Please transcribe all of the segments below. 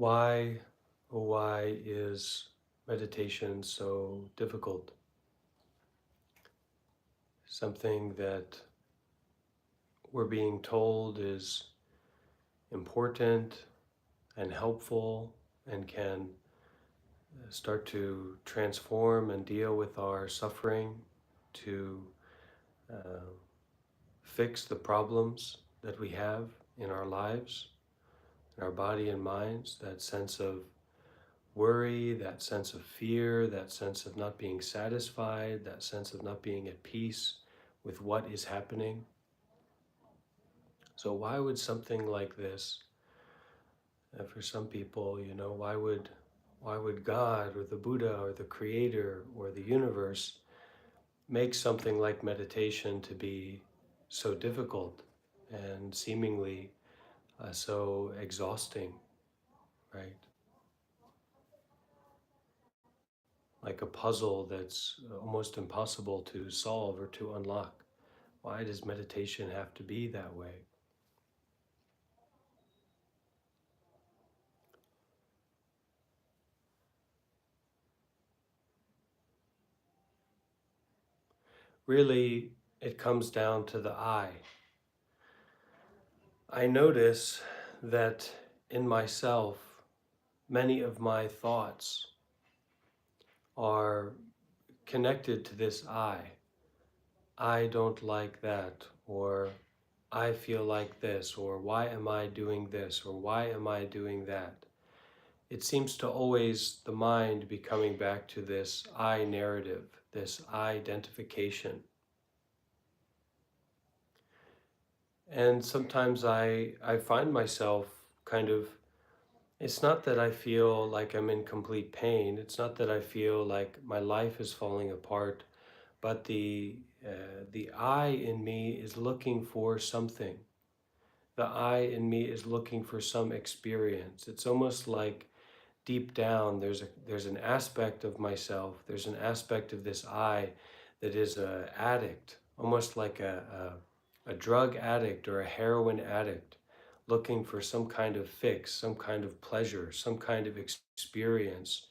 Why, oh why is meditation so difficult? Something that we're being told is important and helpful and can start to transform and deal with our suffering, to uh, fix the problems that we have in our lives, in our body and minds, that sense of worry, that sense of fear, that sense of not being satisfied, that sense of not being at peace with what is happening. So why would something like this, for some people, why would God or the Buddha or the Creator or the universe make something like meditation to be so difficult and seemingly so exhausting, right? Like a puzzle that's almost impossible to solve or to unlock. Why does meditation have to be that way? Really, it comes down to the I. I notice that in myself, many of my thoughts are connected to this I. I don't like that, or I feel like this, or why am I doing this, or why am I doing that? It seems to always, the mind, be coming back to this I narrative, this I identification. And sometimes I find myself kind of, it's not that I feel like I'm in complete pain, it's not that I feel like my life is falling apart, but the I in me is looking for something. The I in me is looking for some experience. It's almost like deep down there's an aspect of myself, there's an aspect of this I that is a addict, almost like a drug addict or a heroin addict, looking for some kind of fix, some kind of pleasure, some kind of experience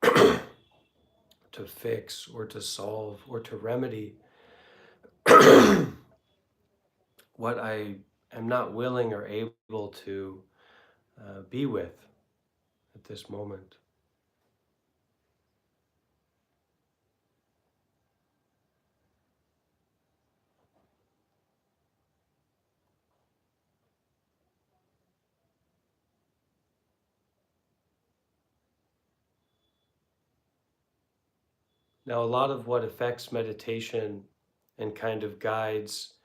to fix or to solve or to remedy what I am not willing or able to be with at this moment. Now, a lot of what affects meditation and kind of guides,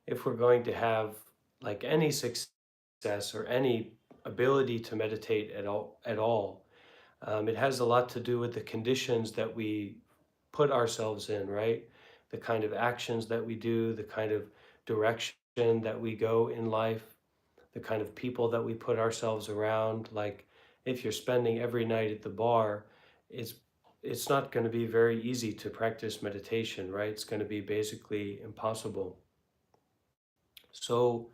if we're going to have like any success or any ability to meditate at all, it has a lot to do with the conditions that we put ourselves in, right? The kind of actions that we do, the kind of direction that we go in life, the kind of people that we put ourselves around. Like if you're spending every night at the bar, it's it's not going to be very easy to practice meditation, right? It's going to be basically impossible. So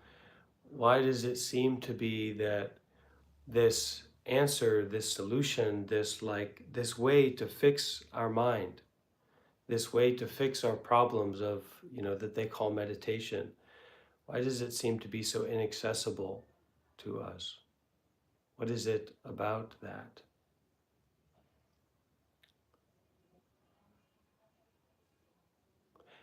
why does it seem to be that this answer, this solution, this way to fix our mind, this way to fix our problems of, that they call meditation, why does it seem to be so inaccessible to us? What is it about that?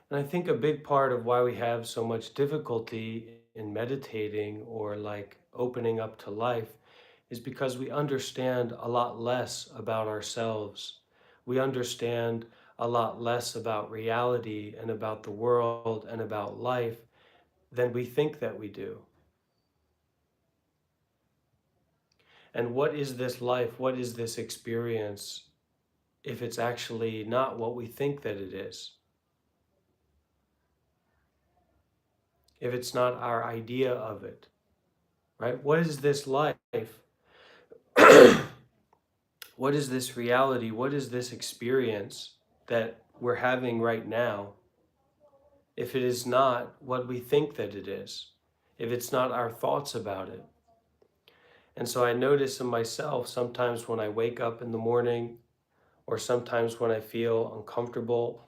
And I think a big part of why we have so much difficulty in meditating or like opening up to life is because we understand a lot less about ourselves. We understand a lot less about reality and about the world and about life than we think that we do. And what is this life? What is this experience if it's actually not what we think that it is? If it's not our idea of it, right? What is this life? What is this reality? What is this experience that we're having right now if it is not what we think that it is? If it's not our thoughts about it? And so I notice in myself sometimes when I wake up in the morning, or sometimes when I feel uncomfortable,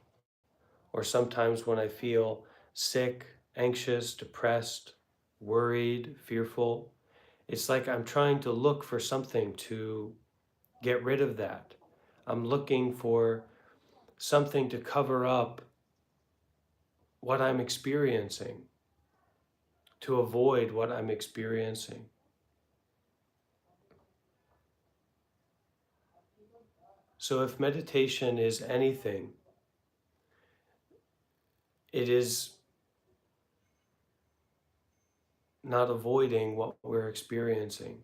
or sometimes when I feel sick, anxious, depressed, worried, fearful, it's like I'm trying to look for something to get rid of that. I'm looking for something to cover up what I'm experiencing, to avoid what I'm experiencing. So if meditation is anything, it is not avoiding what we're experiencing.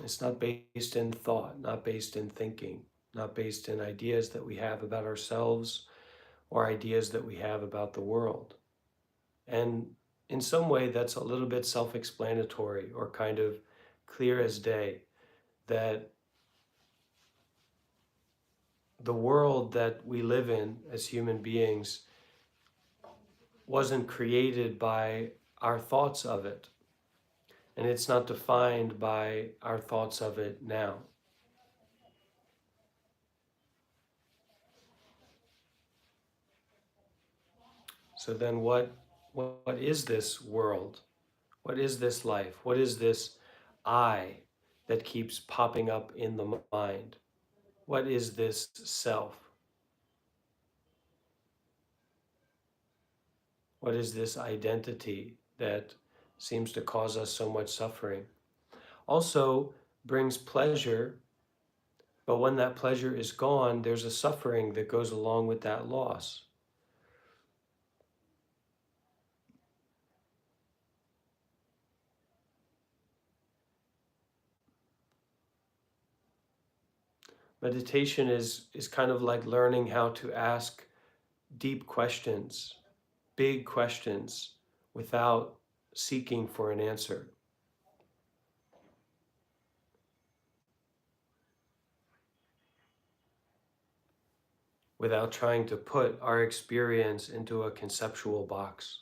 It's not based in thought, not based in thinking, not based in ideas that we have about ourselves or ideas that we have about the world. And in some way, that's a little bit self explanatory or kind of clear as day that the world that we live in as human beings wasn't created by our thoughts of it, and it's not defined by our thoughts of it now. So then what is this world? What is this life? What is this I that keeps popping up in the mind? What is this self? What is this identity that seems to cause us so much suffering? Also brings pleasure, but when that pleasure is gone, there's a suffering that goes along with that loss. Meditation is kind of like learning how to ask deep questions, big questions, without seeking for an answer, without trying to put our experience into a conceptual box.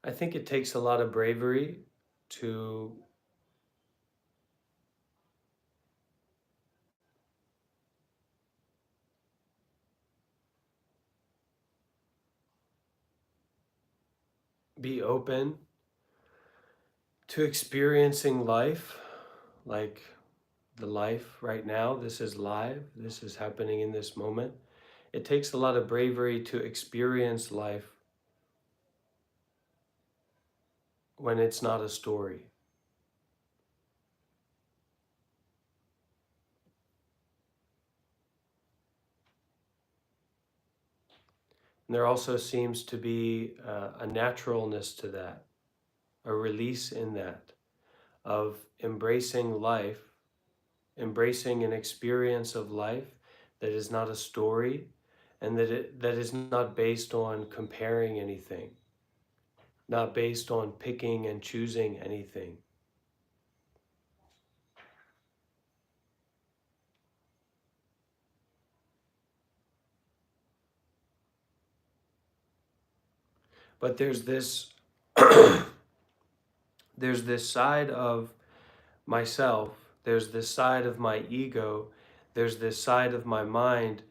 I think it takes a lot of bravery to be open to experiencing life like the life right now. This is live, this is happening in this moment. It takes a lot of bravery to experience life when it's not a story. And there also seems to be a naturalness to that, a release in that, of embracing life, embracing an experience of life that is not a story, and that is not based on comparing anything, not based on picking and choosing anything. But there's this side of myself, there's this side of my ego, there's this side of my mind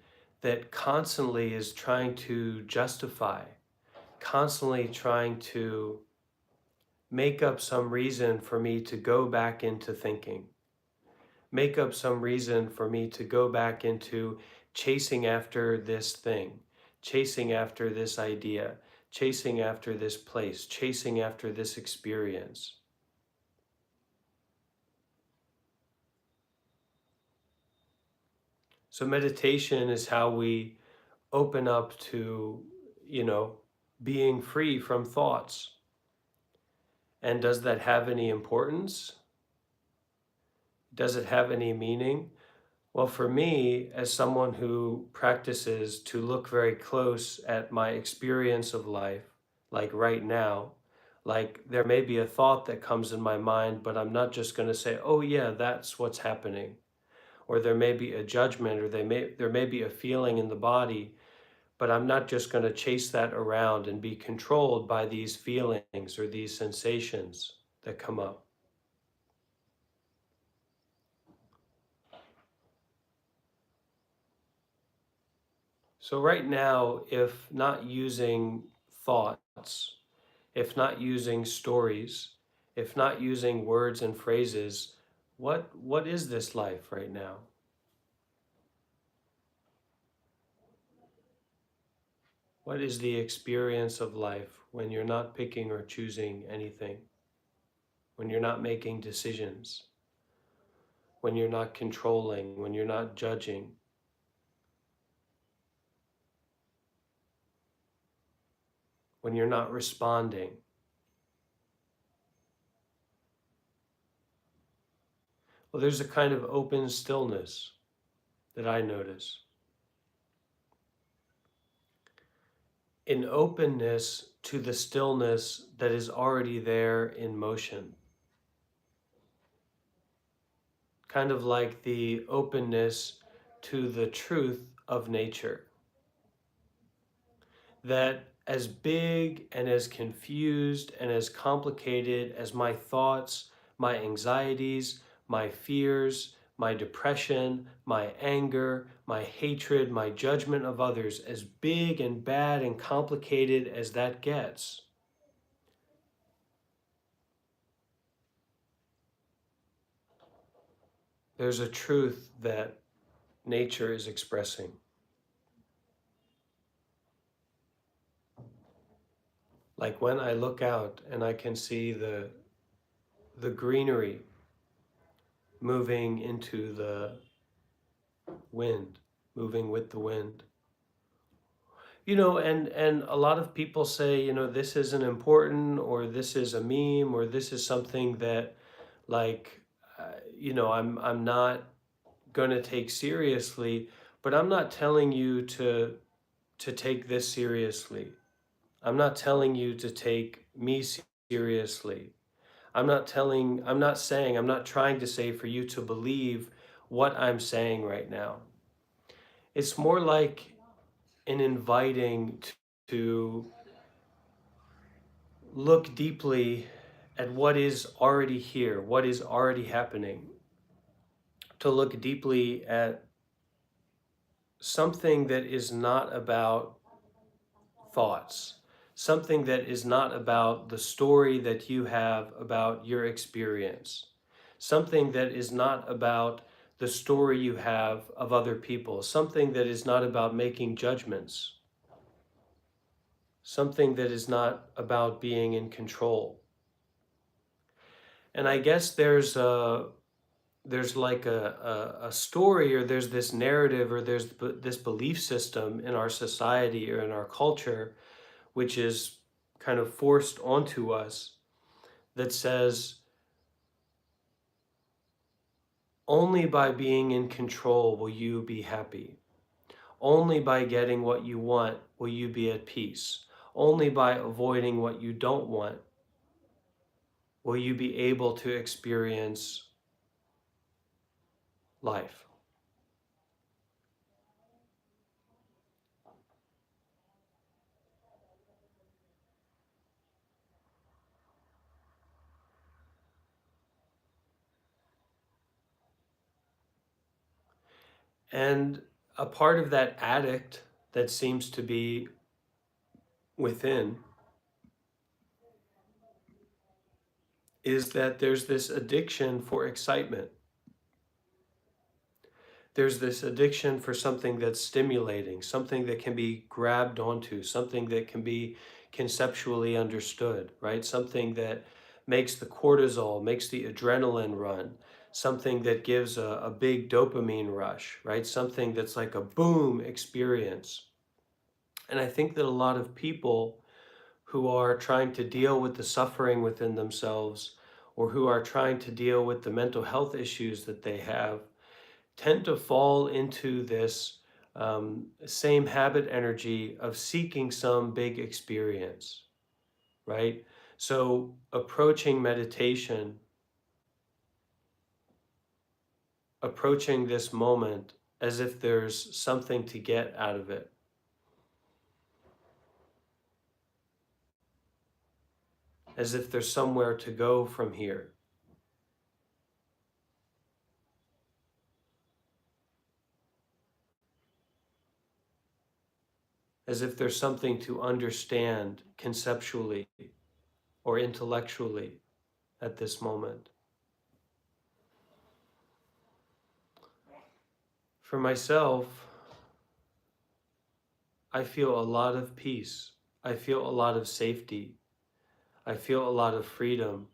that constantly is trying to justify, constantly trying to make up some reason for me to go back into thinking, make up some reason for me to go back into chasing after this thing, chasing after this idea, chasing after this place, chasing after this experience. So meditation is how we open up to, you know, being free from thoughts. And does that have any importance? Does it have any meaning? Well, for me, as someone who practices to look very close at my experience of life, like right now, Like there may be a thought that comes in my mind, but I'm not just going to say, oh yeah, that's what's happening. Or there may be a judgment, or there may be a feeling in the body, but I'm not just going to chase that around and be controlled by these feelings or these sensations that come up. So right now, if not using thoughts, if not using stories, if not using words and phrases, what is this life right now? What is the experience of life when you're not picking or choosing anything? When you're not making decisions? When you're not controlling? When you're not judging? When you're not responding? Well, there's a kind of open stillness that I notice. An openness to the stillness that is already there in motion. Kind of like the openness to the truth of nature. That as big and as confused and as complicated as my thoughts, my anxieties, my fears, my depression, my anger, my hatred, my judgment of others, as big and bad and complicated as that gets, there's a truth that nature is expressing. Like when I look out and I can see the greenery moving into the wind, moving with the wind. And a lot of people say, this isn't important, or this is a meme, or this is something that, like, I'm not going to take seriously. But I'm not telling you to take this seriously. I'm not telling you to take me seriously. I'm not saying, I'm not trying to say for you to believe what I'm saying right now. It's more like an inviting to look deeply at what is already here, what is already happening, to look deeply at something that is not about thoughts, something that is not about the story that you have about your experience, something that is not about the story you have of other people, something that is not about making judgments, something that is not about being in control. And I guess there's like a story, or there's this narrative, or there's this belief system in our society or in our culture, which is kind of forced onto us, that says only by being in control will you be happy. Only by getting what you want will you be at peace. Only by avoiding what you don't want will you be able to experience life. And a part of that addict that seems to be within is that there's this addiction for excitement. There's this addiction for something that's stimulating, something that can be grabbed onto, something that can be conceptually understood, right? Something that makes the cortisol, makes the adrenaline run, something that gives a big dopamine rush, right? Something that's like a boom experience. And I think that a lot of people who are trying to deal with the suffering within themselves, or who are trying to deal with the mental health issues that they have, tend to fall into this same habit energy of seeking some big experience, right? So approaching meditation, approaching this moment as if there's something to get out of it, as if there's somewhere to go from here, as if there's something to understand conceptually or intellectually at this moment. For myself, I feel a lot of peace. I feel a lot of safety. I feel a lot of freedom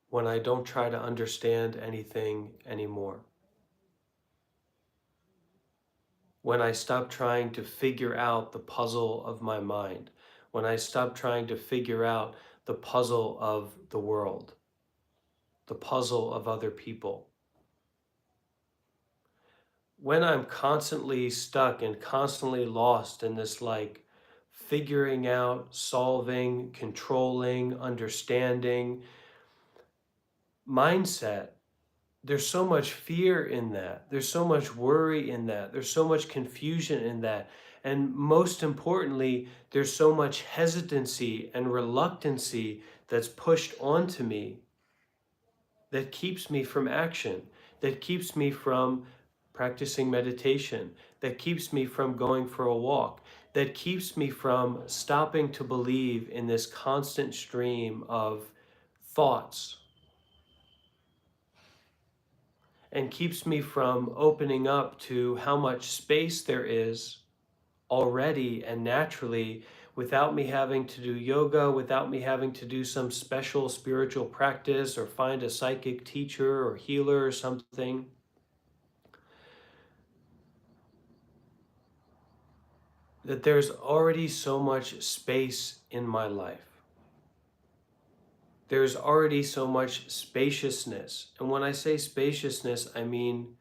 when I don't try to understand anything anymore. When I stop trying to figure out the puzzle of my mind. When I stop trying to figure out the puzzle of the world, the puzzle of other people. When I'm constantly stuck and constantly lost in this like figuring out, solving, controlling, understanding mindset, there's so much fear in that. There's so much worry in that. There's so much confusion in that. And most importantly, there's so much hesitancy and reluctancy that's pushed onto me that keeps me from action, that keeps me from practicing meditation, that keeps me from going for a walk, that keeps me from stopping to believe in this constant stream of thoughts, and keeps me from opening up to how much space there is already and naturally without me having to do yoga, without me having to do some special spiritual practice or find a psychic teacher or healer or something. That there's already so much space in my life. There's already so much spaciousness. And when I say spaciousness, I mean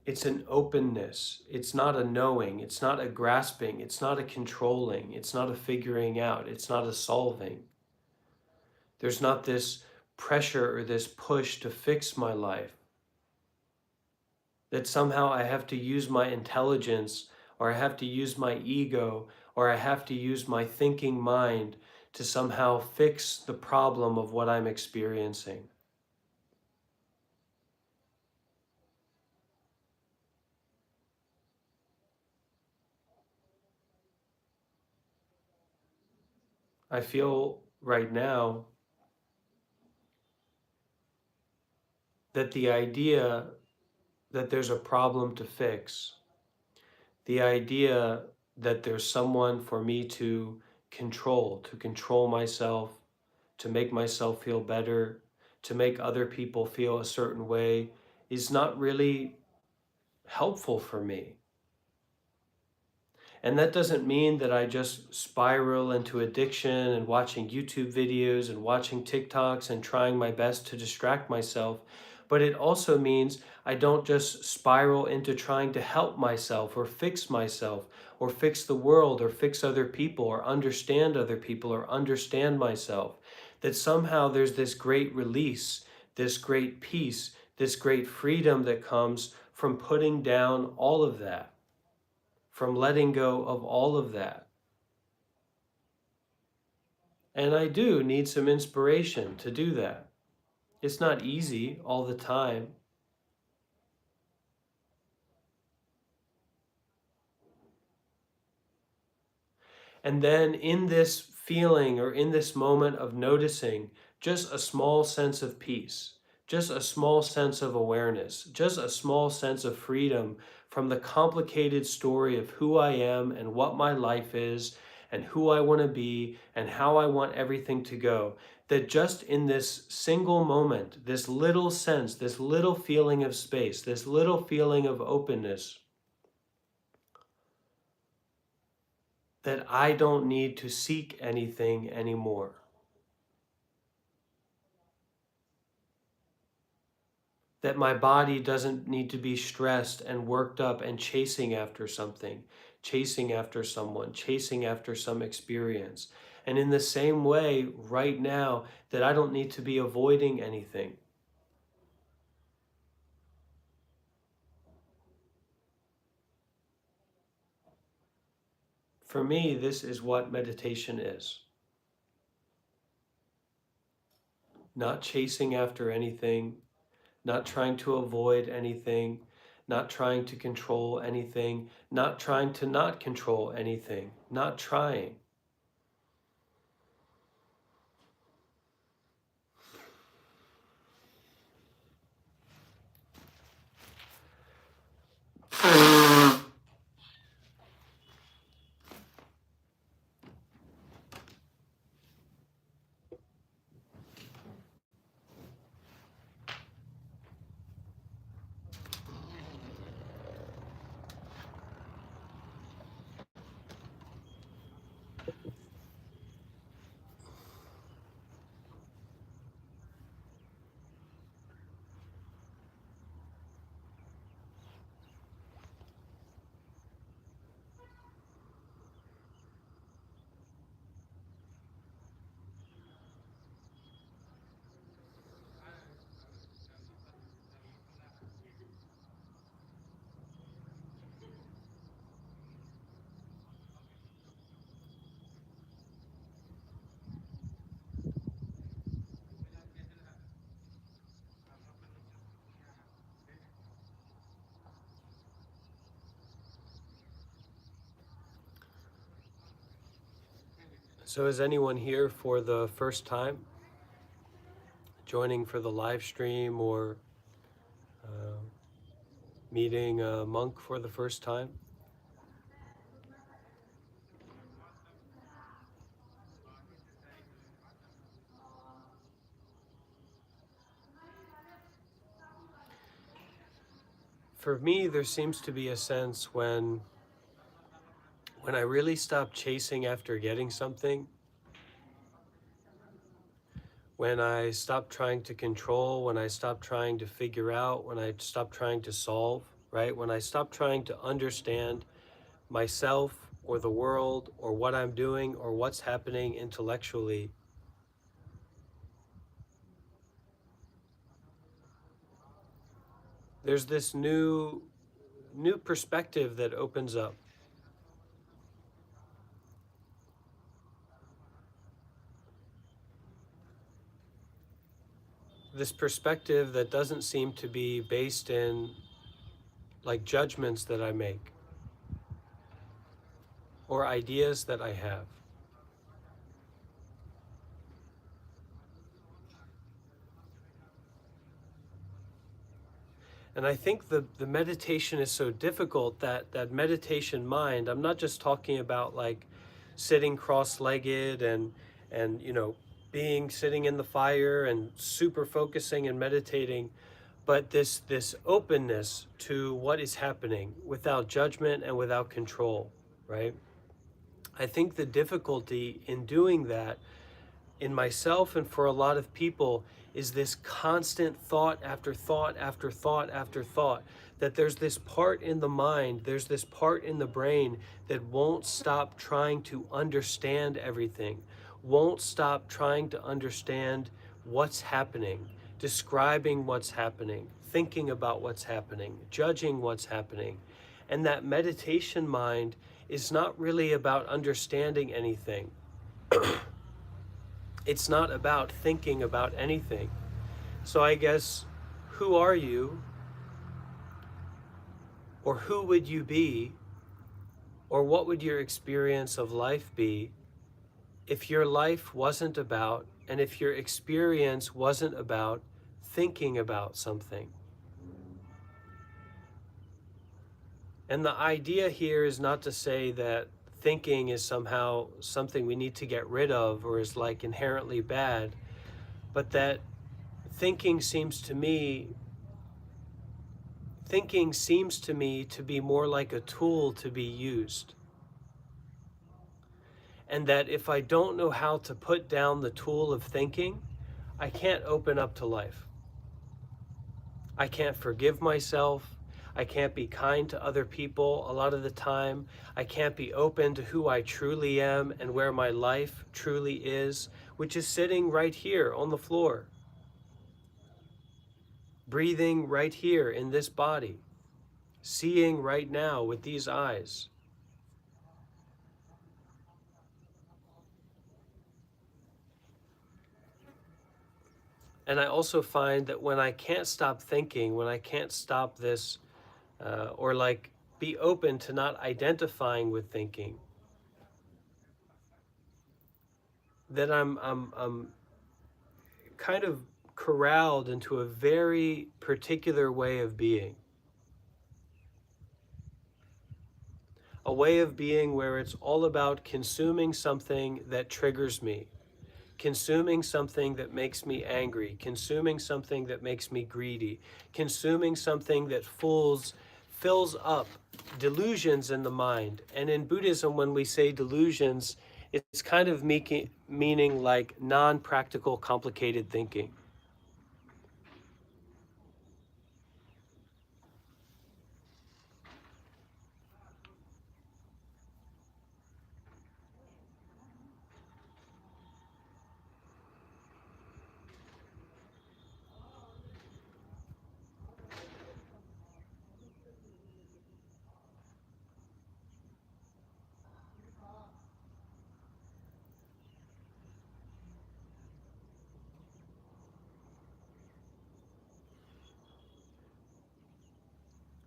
it's an openness. It's not a knowing. It's not a grasping. It's not a controlling. It's not a figuring out. It's not a solving. There's not this pressure or this push to fix my life. That somehow I have to use my intelligence, or I have to use my ego, or I have to use my thinking mind to somehow fix the problem of what I'm experiencing. I feel right now that the idea that there's a problem to fix, the idea that there's someone for me to control myself, to make myself feel better, to make other people feel a certain way, is not really helpful for me. And that doesn't mean that I just spiral into addiction and watching YouTube videos and watching TikToks and trying my best to distract myself. But it also means I don't just spiral into trying to help myself or fix the world or fix other people or understand other people or understand myself. That somehow there's this great release, this great peace, this great freedom that comes from putting down all of that, from letting go of all of that. And I do need some inspiration to do that. It's not easy all the time. And then in this feeling or in this moment of noticing just a small sense of peace, just a small sense of awareness, just a small sense of freedom from the complicated story of who I am and what my life is and who I want to be and how I want everything to go. That just in this single moment, this little sense, this little feeling of space, this little feeling of openness, that I don't need to seek anything anymore. That my body doesn't need to be stressed and worked up and chasing after something. chasing after someone, chasing after some experience. And in the same way, right now, that I don't need to be avoiding anything. For me, this is what meditation is. Not chasing after anything, not trying to avoid anything, not trying to control anything, not trying to not control anything, not trying. So is anyone here for the first time, joining for the live stream, or uh, meeting a monk for the first time? For me, there seems to be a sense when I really stop chasing after getting something, when I stop trying to control, when I stop trying to figure out, when I stop trying to solve, right? When I stop trying to understand myself or the world or what I'm doing or what's happening intellectually, there's this new perspective that opens up. This perspective that doesn't seem to be based in like judgments that I make or ideas that I have. And I think the meditation is so difficult, that meditation mind, I'm not just talking about like sitting cross-legged and being sitting in the fire and super focusing and meditating, but this openness to what is happening without judgment and without control, right? I think the difficulty in doing that in myself and for a lot of people is this constant thought after thought after thought after thought, that there's this part in the mind, there's this part in the brain that won't stop trying to understand everything, won't stop trying to understand what's happening, describing what's happening, thinking about what's happening, judging what's happening. And that meditation mind is not really about understanding anything. It's not about thinking about anything. So I guess, who are you? Or who would you be? Or what would your experience of life be if your life wasn't about, and if your experience wasn't about thinking about something? And the idea here is not to say that thinking is somehow something we need to get rid of or is like inherently bad, but that thinking seems to me to be more like a tool to be used. And that if I don't know how to put down the tool of thinking, I can't open up to life. I can't forgive myself. I can't be kind to other people a lot of the time. I can't be open to who I truly am and where my life truly is, which is sitting right here on the floor, breathing right here in this body, seeing right now with these eyes. And I also find that when I can't stop thinking, when I can't stop this, or like be open to not identifying with thinking, then I'm kind of corralled into a very particular way of being. A way of being where it's all about consuming something that triggers me, consuming something that makes me angry, consuming something that makes me greedy, consuming something that fills up delusions in the mind. And in Buddhism, when we say delusions, it's kind of meaning like non-practical, complicated thinking.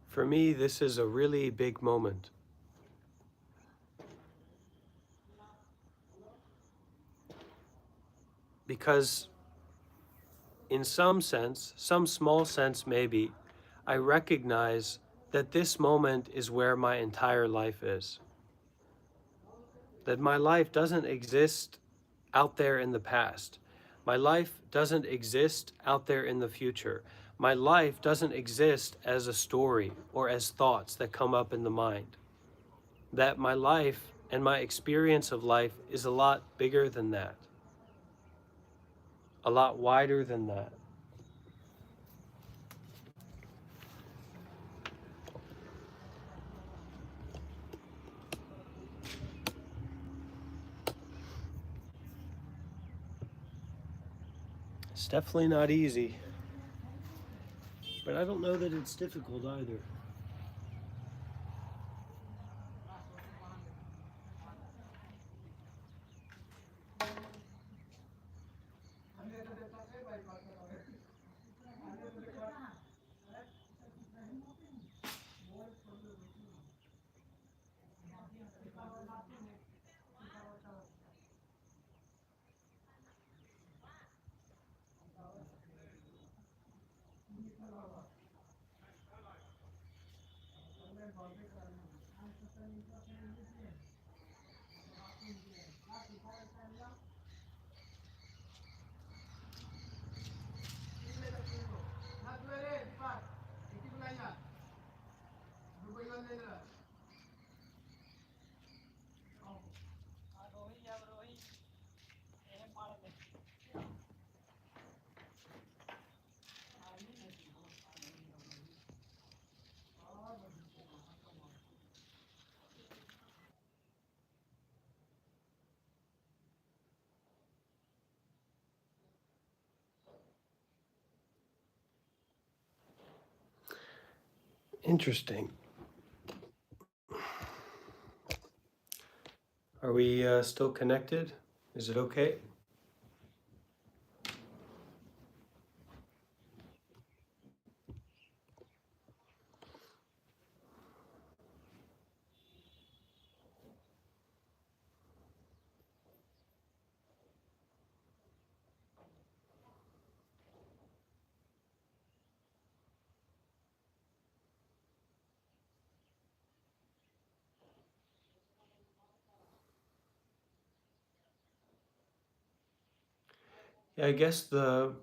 For me, this is a really big moment because in some sense, some small sense maybe, I recognize that this moment is where my entire life is. That my life doesn't exist out there in the past. My life doesn't exist out there in the future. My life doesn't exist as a story or as thoughts that come up in the mind. That my life and my experience of life is a lot bigger than that, a lot wider than that. It's definitely not easy, but I don't know that it's difficult either. Interesting. Are we still connected? Is it okay? Yeah, I guess the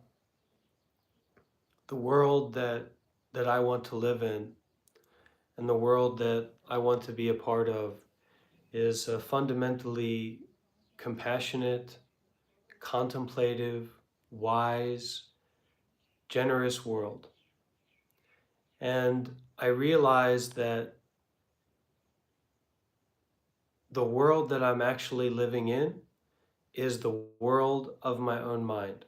world that I want to live in and the world that I want to be a part of is a fundamentally compassionate, contemplative, wise, generous world. And I realized that the world that I'm actually living in is the world of my own mind.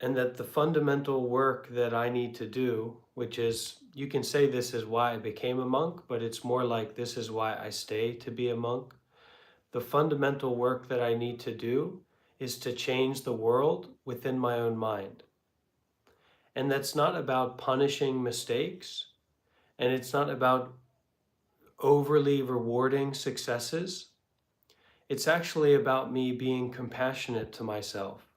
And that the fundamental work that I need to do, which is, you can say this is why I became a monk, but it's more like this is why I stay to be a monk. The fundamental work that I need to do is to change the world within my own mind. And that's not about punishing mistakes, and it's not about overly rewarding successes. It's actually about me being compassionate to myself,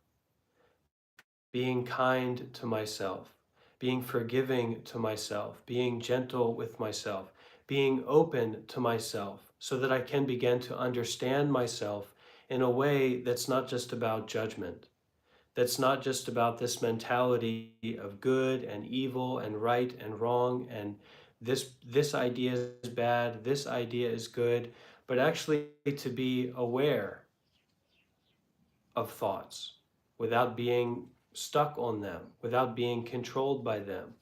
being kind to myself, being forgiving to myself, being gentle with myself, being open to myself so that I can begin to understand myself in a way that's not just about judgment, that's not just about this mentality of good and evil and right and wrong and this idea is bad, this idea is good, but actually to be aware of thoughts without being stuck on them, without being controlled by them.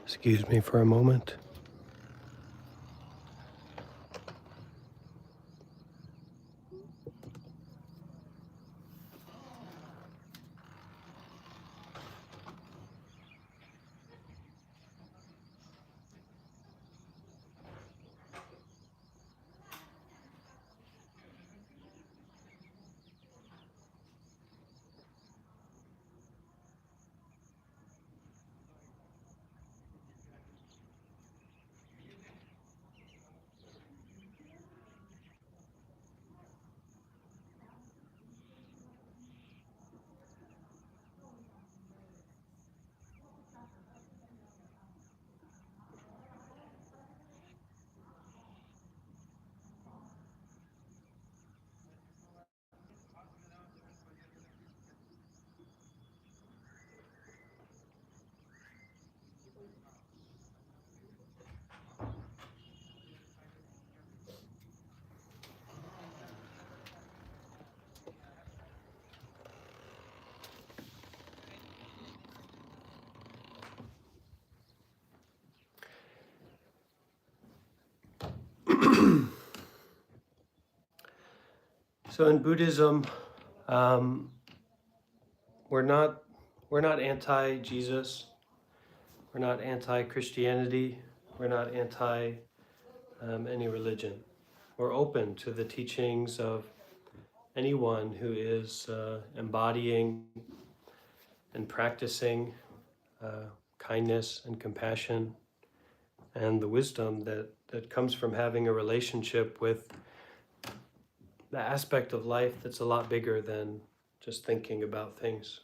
Excuse me for a moment. So in Buddhism, um, we're not we're not anti-Jesus, we're not anti-Christianity, we're not anti any religion. We're open to the teachings of anyone who is embodying and practicing kindness and compassion and the wisdom that comes from having a relationship with the aspect of life that's a lot bigger than just thinking about things.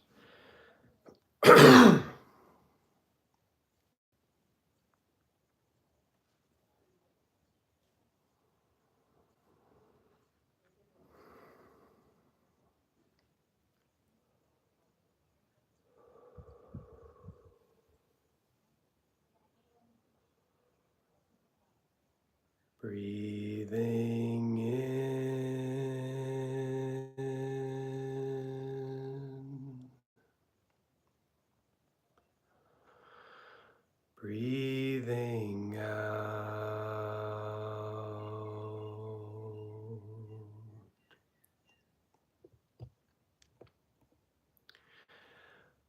Breathing in, breathing out,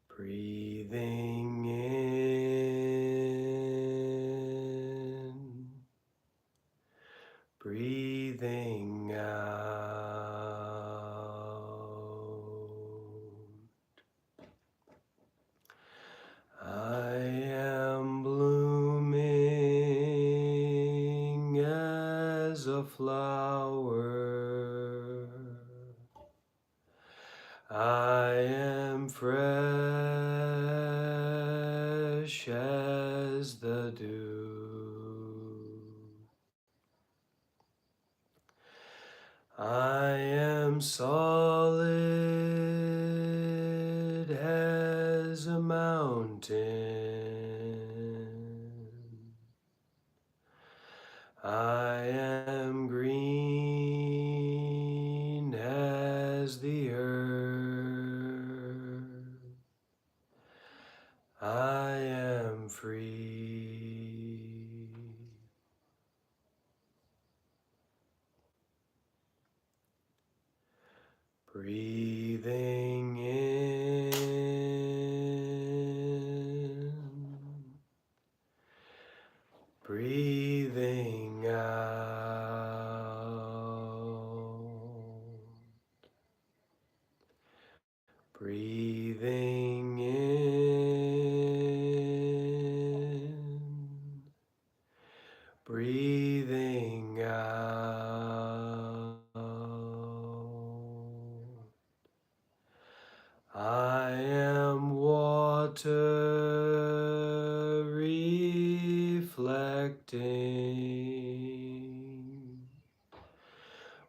breathing in as a flower. I am fresh as the dew. I am solid as a mountain. I am green as the earth. I am free. Breathing in, breathing out, breathing in, breathing out. I am water reflecting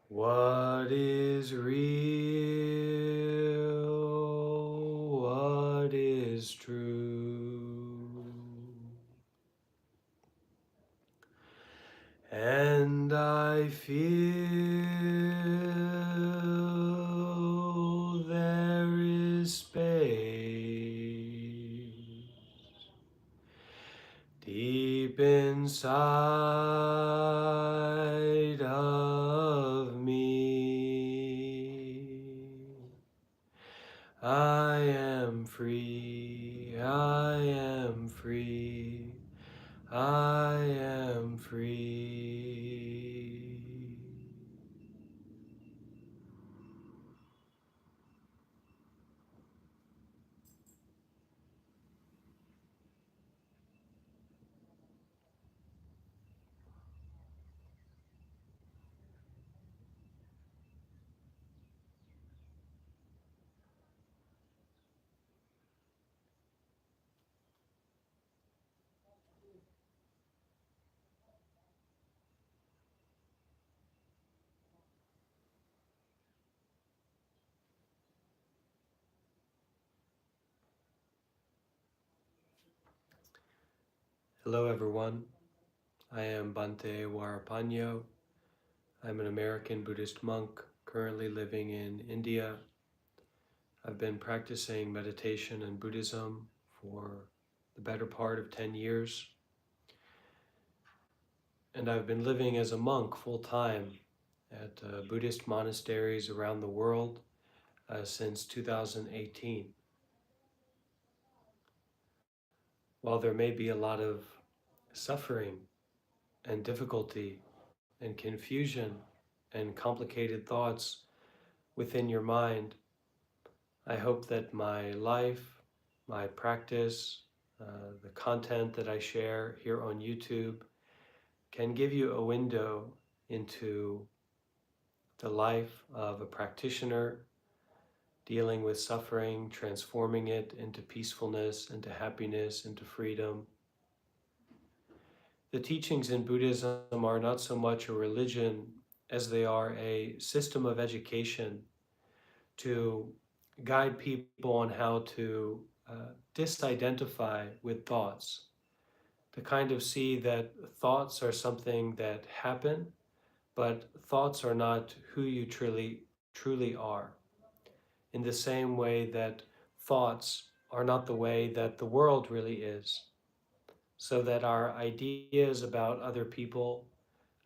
what is real, what is true. And I feel there is space deep inside of me. I am free, I am free, I am free. Hello everyone, I am Bante Warapanyo. I'm an American Buddhist monk currently living in India. I've been practicing meditation and Buddhism for the better part of 10 years. And I've been living as a monk full-time at Buddhist monasteries around the world since 2018. While there may be a lot of suffering and difficulty and confusion and complicated thoughts within your mind, I hope that my life, my practice, the content that I share here on YouTube can give you a window into the life of a practitioner dealing with suffering, transforming it into peacefulness, into happiness, into freedom. The teachings in Buddhism are not so much a religion as they are a system of education to guide people on how to disidentify with thoughts, to kind of see that thoughts are something that happen, but thoughts are not who you truly are. In the same way that thoughts are not the way that the world really is. So that our ideas about other people,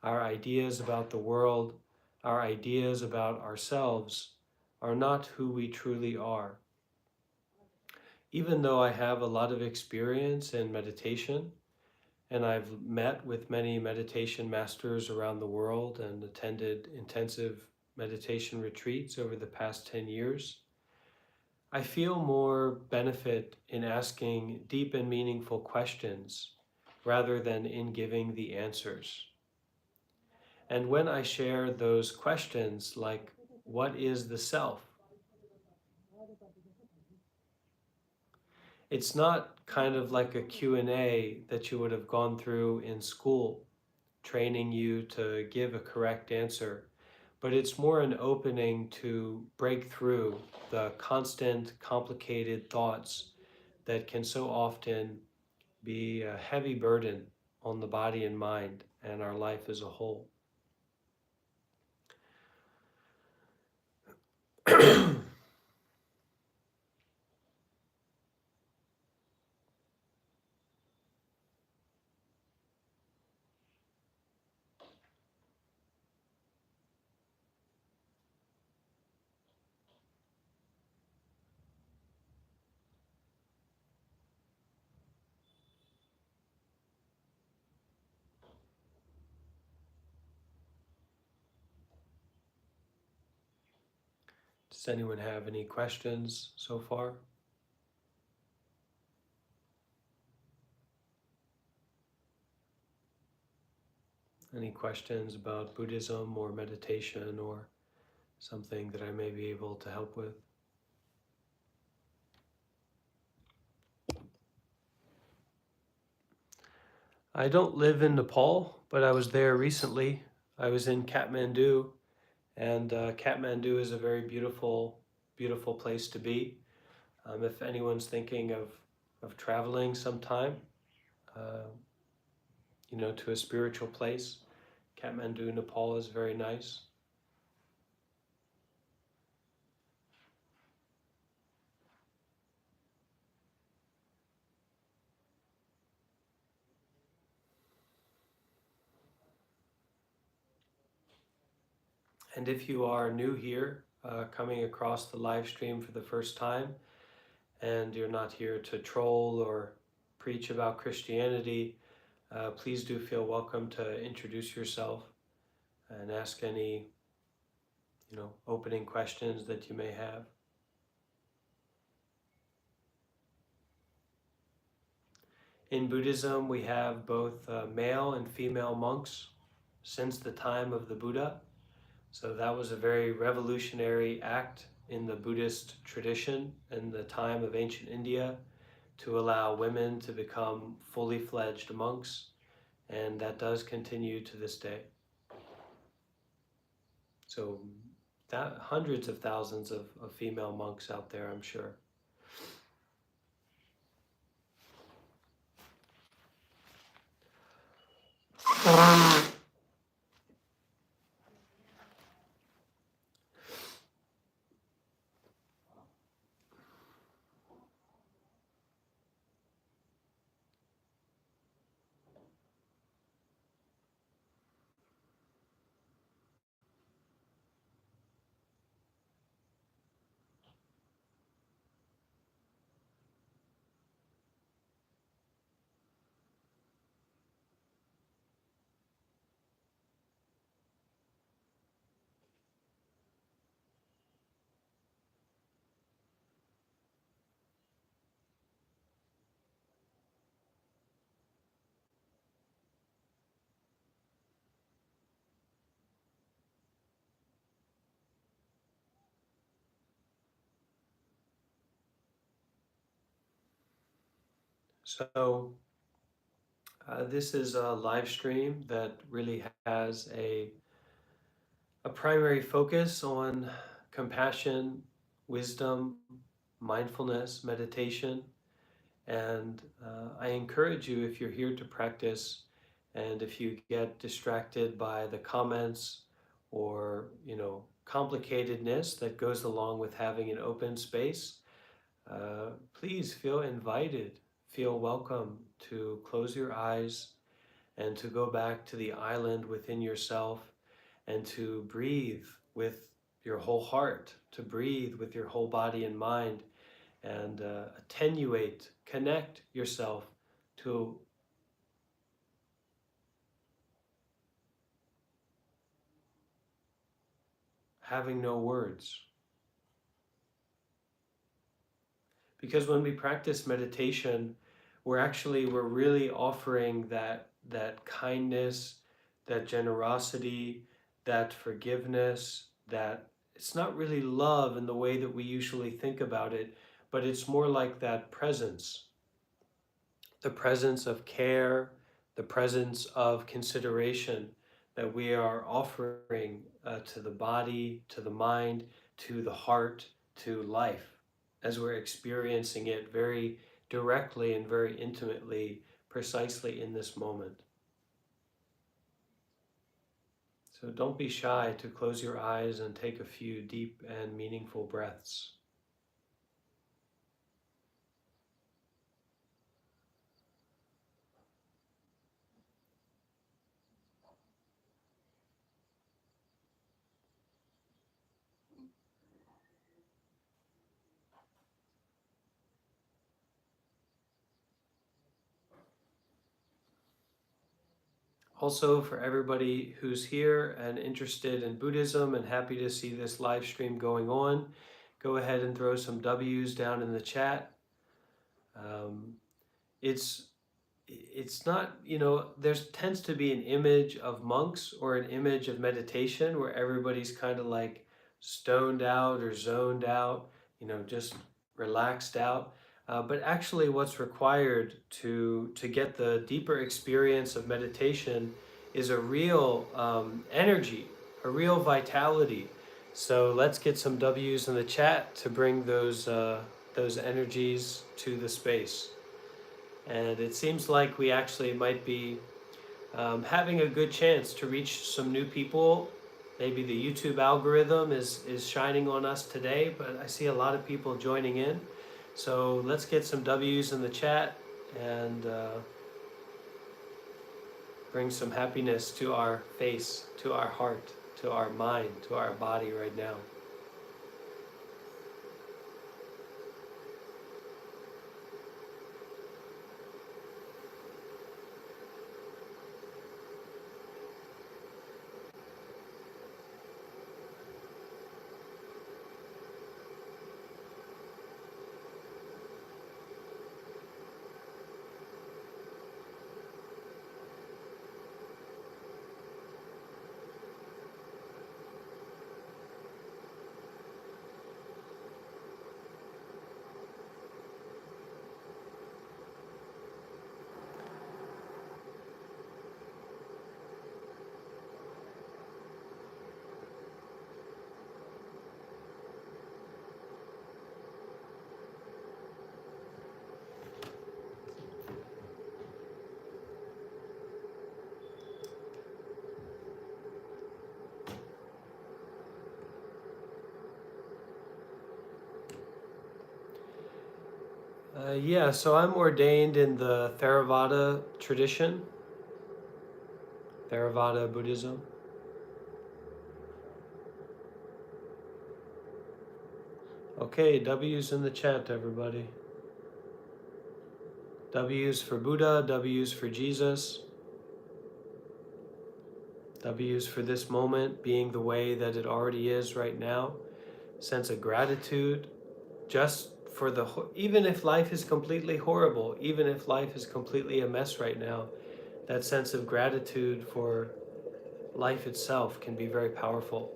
our ideas about the world, our ideas about ourselves are not who we truly are. Even though I have a lot of experience in meditation, and I've met with many meditation masters around the world and attended intensive meditation retreats over the past 10 years, I feel more benefit in asking deep and meaningful questions rather than in giving the answers. And when I share those questions, like, what is the self? It's not kind of like a Q&A that you would have gone through in school, training you to give a correct answer, but it's more an opening to break through the constant, complicated thoughts that can so often be a heavy burden on the body and mind and our life as a whole. Does anyone have any questions so far? Any questions about Buddhism or meditation or something that I may be able to help with? I don't live in Nepal, but I was there recently. I was in Kathmandu, and Kathmandu is a very beautiful, beautiful place to be. If anyone's thinking of traveling sometime, uh, to a spiritual place, Kathmandu, Nepal is very nice. And if you are new here, coming across the live stream for the first time, and you're not here to troll or preach about Christianity, please do feel welcome to introduce yourself and ask any, opening questions that you may have. In Buddhism, we have both male and female monks since the time of the Buddha. So that was a very revolutionary act in the Buddhist tradition in the time of ancient India to allow women to become fully fledged monks, and that does continue to this day. So that hundreds of thousands of female monks out there, I'm sure. So this is a live stream that really has a primary focus on compassion, wisdom, mindfulness, meditation. And I encourage you, if you're here to practice, and if you get distracted by the comments or, complicatedness that goes along with having an open space, please feel invited, feel welcome to close your eyes and to go back to the island within yourself and to breathe with your whole heart, to breathe with your whole body and mind, and attenuate, connect yourself to having no words. Because when we practice meditation, we're really offering that kindness, that generosity, that forgiveness, that it's not really love in the way that we usually think about it, but it's more like that presence, the presence of care, the presence of consideration that we are offering to the body, to the mind, to the heart, to life, as we're experiencing it very directly and very intimately, precisely in this moment. So don't be shy to close your eyes and take a few deep and meaningful breaths. Also, for everybody who's here and interested in Buddhism and happy to see this live stream going on, go ahead and throw some W's down in the chat. Um, it's it's not, there's tends to be an image of monks or an image of meditation where everybody's kind of like stoned out or zoned out, just relaxed out. But actually what's required to get the deeper experience of meditation is a real energy, a real vitality. So let's get some W's in the chat to bring those energies to the space. And it seems like we actually might be having a good chance to reach some new people. Maybe the YouTube algorithm is shining on us today, but I see a lot of people joining in. So let's get some W's in the chat and bring some happiness to our face, to our heart, to our mind, to our body right now. Yeah, so I'm ordained in the Theravada tradition, Theravada Buddhism. Okay, W's in the chat, everybody. W's for Buddha, W's for Jesus, W's for this moment being the way that it already is right now. Sense of gratitude just for even if life is completely horrible, even if life is completely a mess right now, that sense of gratitude for life itself can be very powerful.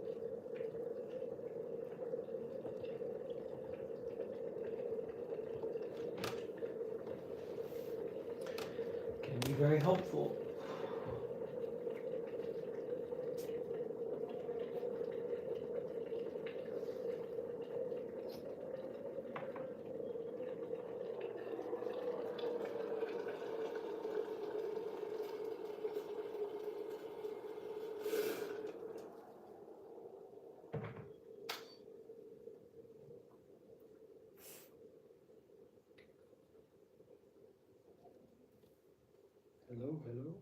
Can be very helpful. Hello, hello.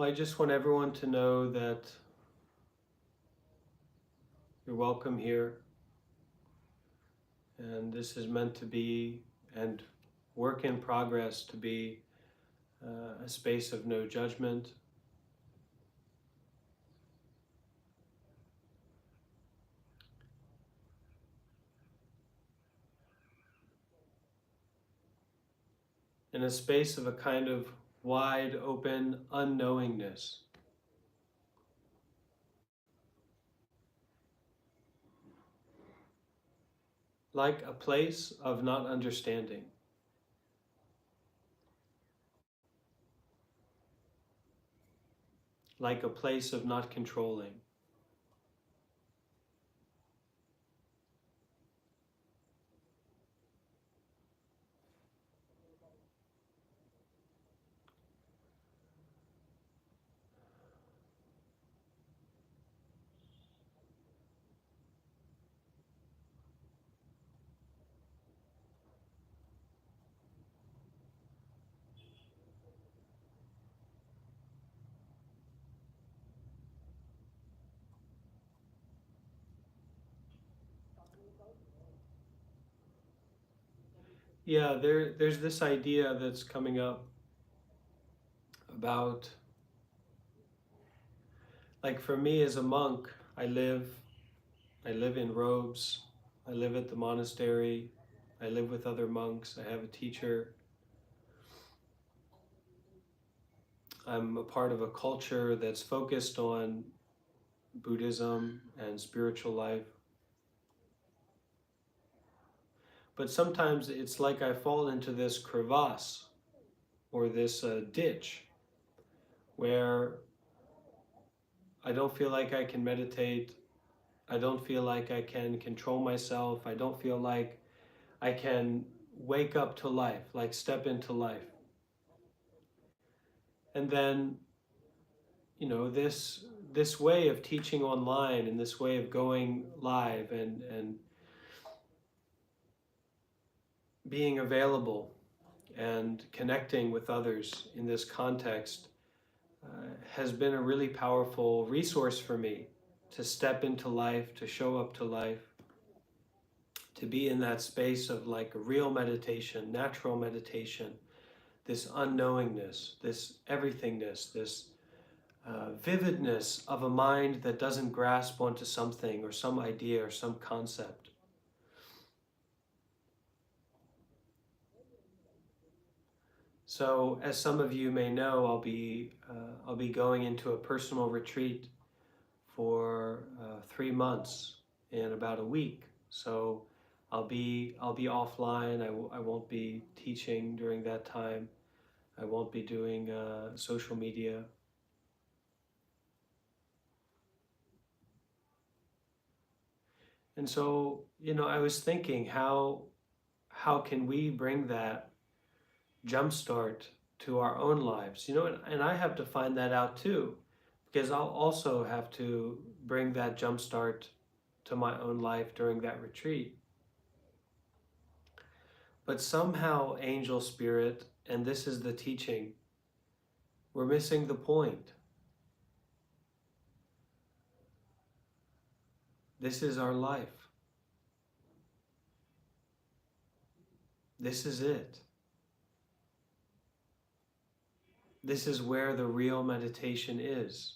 Well, I just want everyone to know that you're welcome here, and this is meant to be, and work in progress to be, a space of no judgment, and a space of a kind of wide open unknowingness. Like a place of not understanding, like a place of not controlling. Yeah, there's this idea that's coming up about, like for me as a monk, I live in robes, I live at the monastery, I live with other monks, I have a teacher, I'm a part of a culture that's focused on Buddhism and spiritual life. But sometimes it's like I fall into this crevasse or this ditch where I don't feel like I can meditate. I don't feel like I can control myself. I don't feel like I can wake up to life, like step into life. And then, this way of teaching online and this way of going live and being available and connecting with others in this context has been a really powerful resource for me to step into life, to show up to life, to be in that space of like a real meditation, natural meditation, this unknowingness, this everythingness, this vividness of a mind that doesn't grasp onto something or some idea or some concept. So, as some of you may know, I'll be going into a personal retreat for 3 months in about a week. So, I'll be offline. I won't be teaching during that time. I won't be doing social media. And so, I was thinking, how can we bring that jumpstart to our own lives? And I have to find that out too, because I'll also have to bring that jumpstart to my own life during that retreat. But somehow, angel spirit, and this is the teaching, we're missing the point. This is our life. This is it. This is where the real meditation is,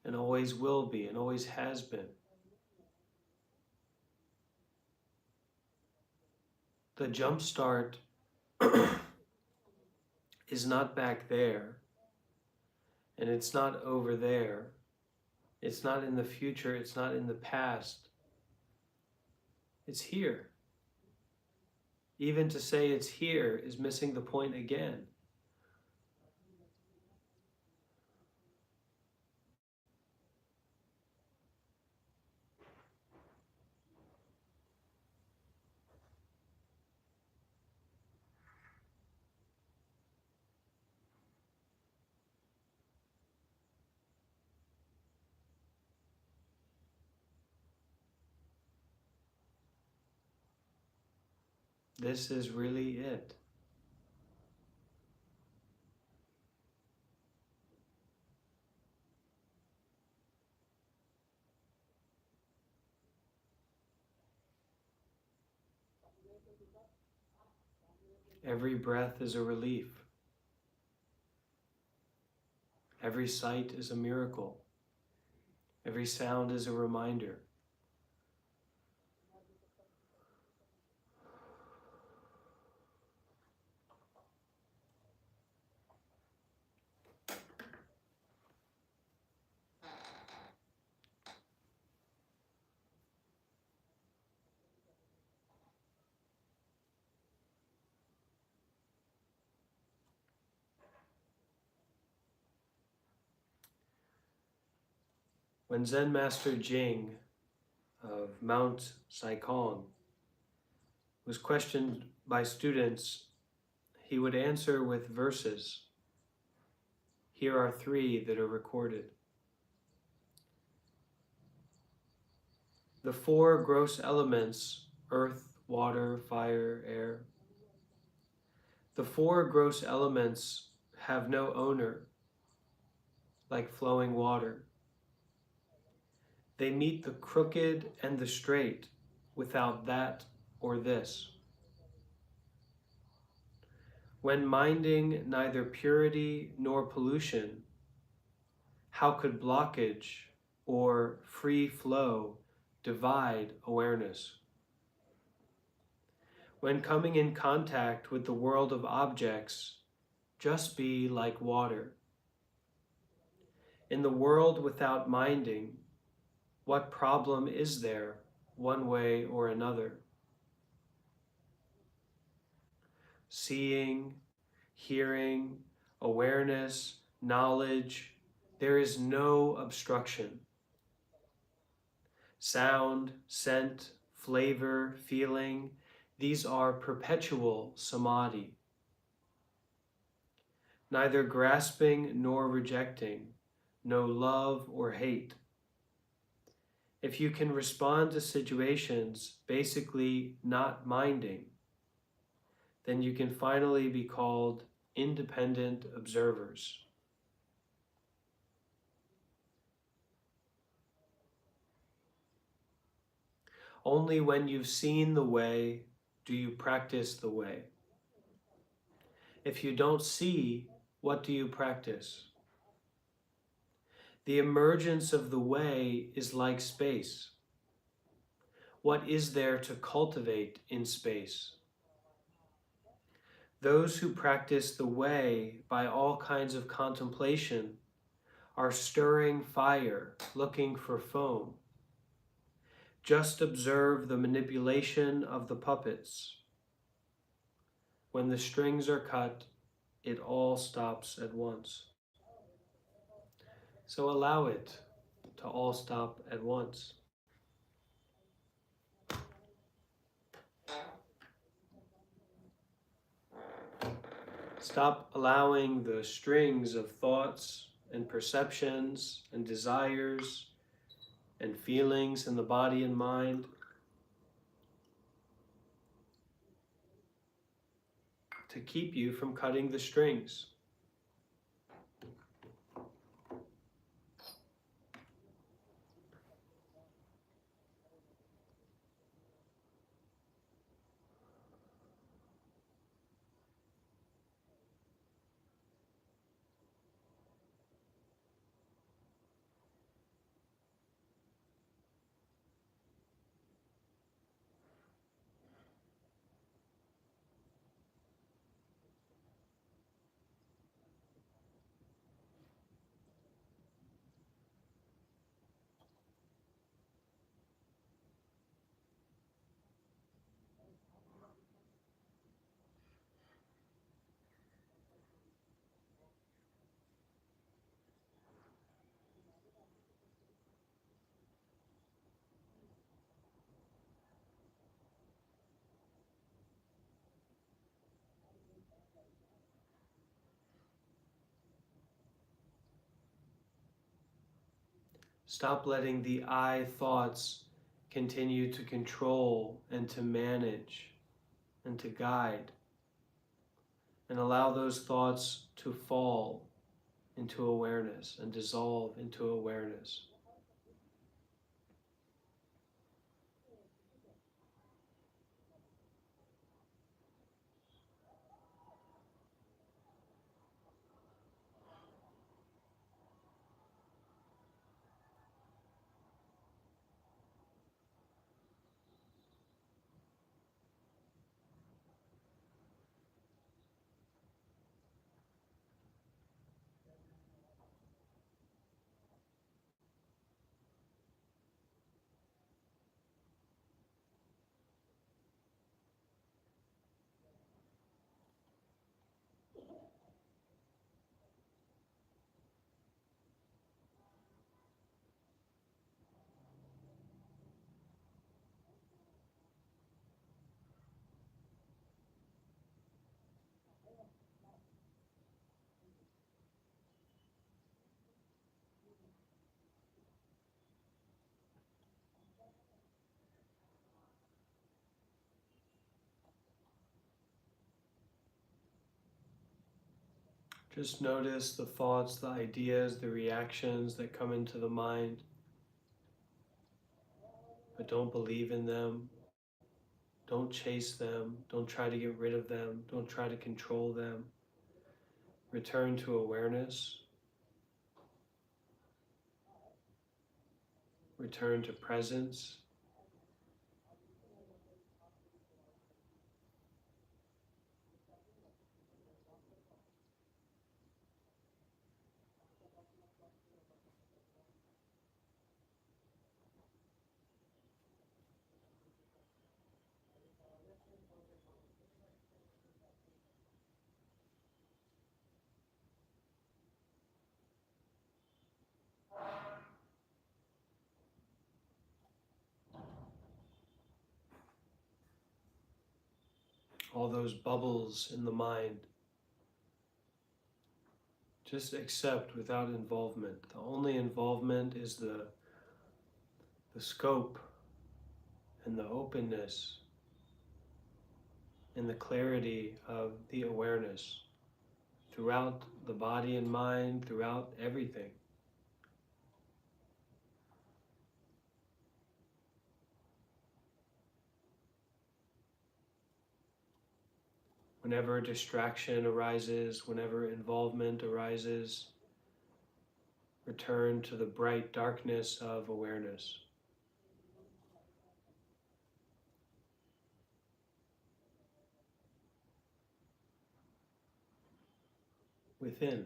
and always will be, and always has been. The jumpstart is not back there, and it's not over there. It's not in the future, it's not in the past. It's here. Even to say it's here is missing the point again. This is really it. Every breath is a relief. Every sight is a miracle. Every sound is a reminder. When Zen Master Jing of Mount Saikong was questioned by students, he would answer with verses. Here are 3 that are recorded. The 4 gross elements, earth, water, fire, air. The 4 gross elements have no owner, like flowing water. They meet the crooked and the straight without that or this. When minding neither purity nor pollution, how could blockage or free flow divide awareness? When coming in contact with the world of objects, just be like water. In the world without minding, what problem is there, one way or another? Seeing, hearing, awareness, knowledge, there is no obstruction. Sound, scent, flavor, feeling, these are perpetual samadhi. Neither grasping nor rejecting, no love or hate. If you can respond to situations basically not minding, then you can finally be called independent observers. Only when you've seen the way do you practice the way. If you don't see, what do you practice? The emergence of the way is like space. What is there to cultivate in space? Those who practice the way by all kinds of contemplation are stirring fire, looking for foam. Just observe the manipulation of the puppets. When the strings are cut, it all stops at once. So allow it to all stop at once. Stop allowing the strings of thoughts and perceptions and desires and feelings in the body and mind to keep you from cutting the strings. Stop letting the I thoughts continue to control and to manage and to guide. And allow those thoughts to fall into awareness and dissolve into awareness. Just notice the thoughts, the ideas, the reactions that come into the mind, but don't believe in them. Don't chase them. Don't try to get rid of them. Don't try to control them. Return to awareness. Return to presence. All those bubbles in the mind, just accept without involvement. The only involvement is the scope and the openness and the clarity of the awareness throughout the body and mind, throughout everything. Whenever distraction arises, whenever involvement arises, return to the bright darkness of awareness. Within.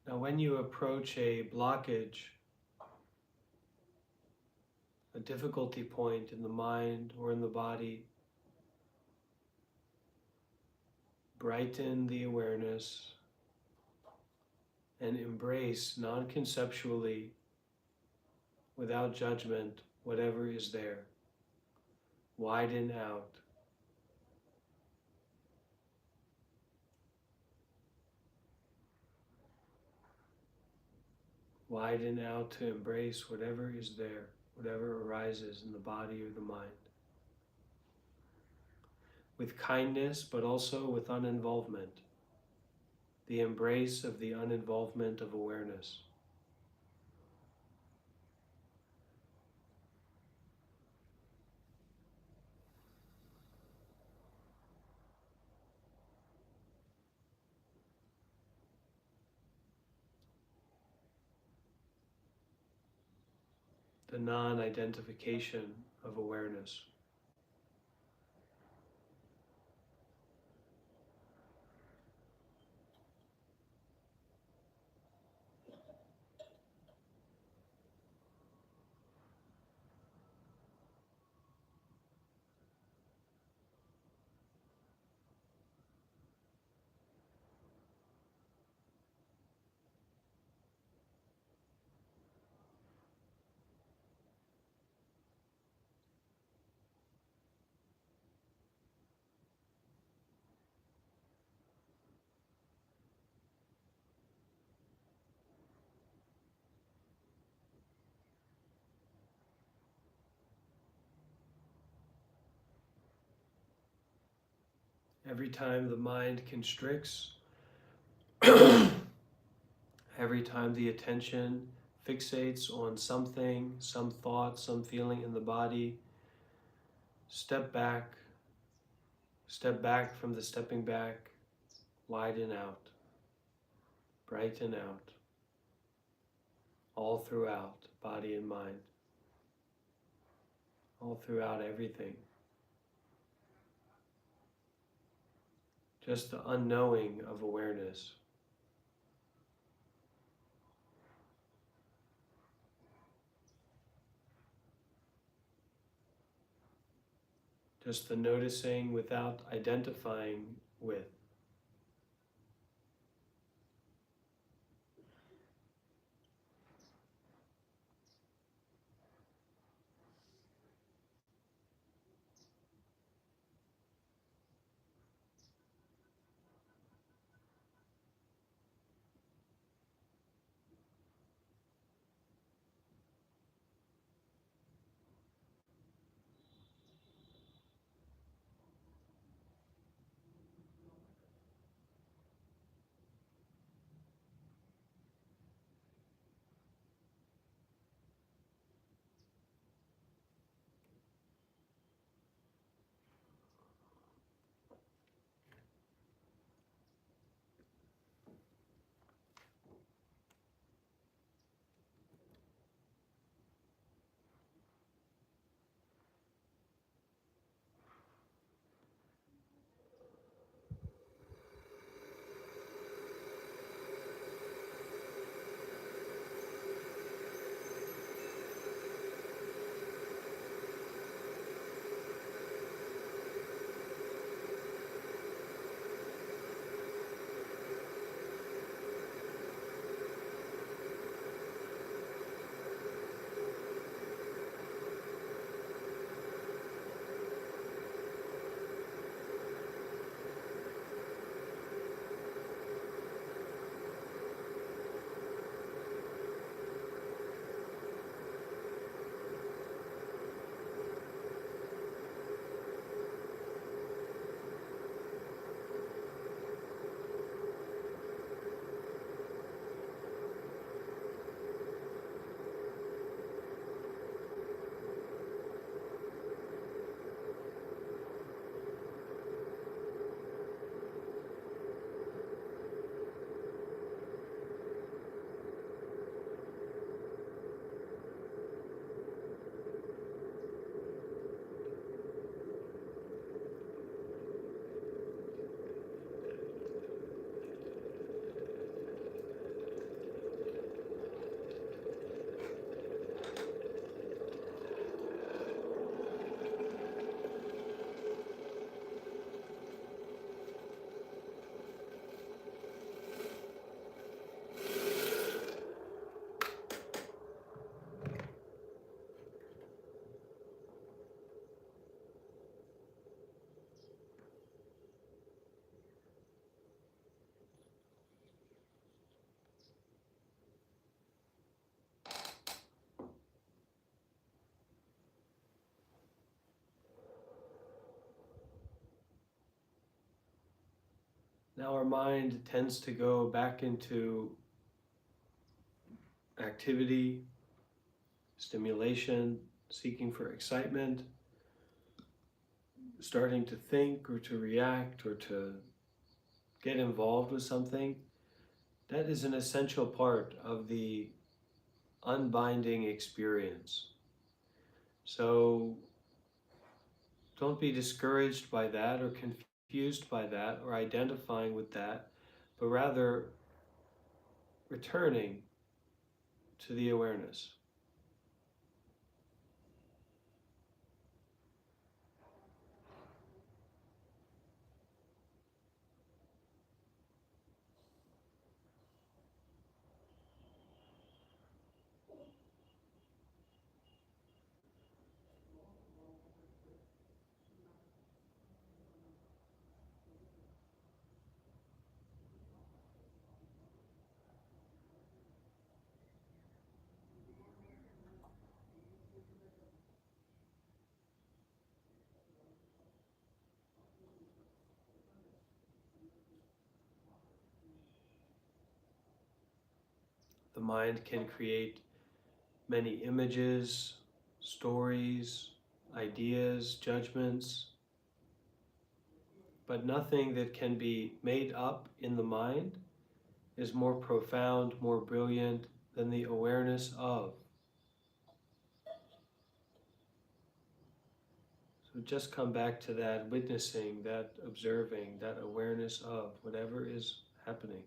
Now, when you approach a blockage, a difficulty point in the mind or in the body, brighten the awareness and embrace non-conceptually, without judgment, whatever is there. Widen out. Widen out to embrace whatever is there, whatever arises in the body or the mind. With kindness, but also with uninvolvement. The embrace of the uninvolvement of awareness. The non-identification of awareness. Every time the mind constricts, every time the attention fixates on something, some thought, some feeling in the body, step back from the stepping back, widen out, brighten out, all throughout body and mind, all throughout everything. just the unknowing of awareness. Just the noticing without identifying with. Now our mind tends to go back into activity, stimulation, seeking for excitement, starting to think or to react or to get involved with something. That is an essential part of the unbinding experience. So don't be discouraged by that or confused by that or identifying with that, but rather returning to the awareness. The mind can create many images, stories, ideas, judgments, but nothing that can be made up in the mind is more profound, more brilliant than the awareness of. So just come back to that witnessing, that observing, that awareness of whatever is happening.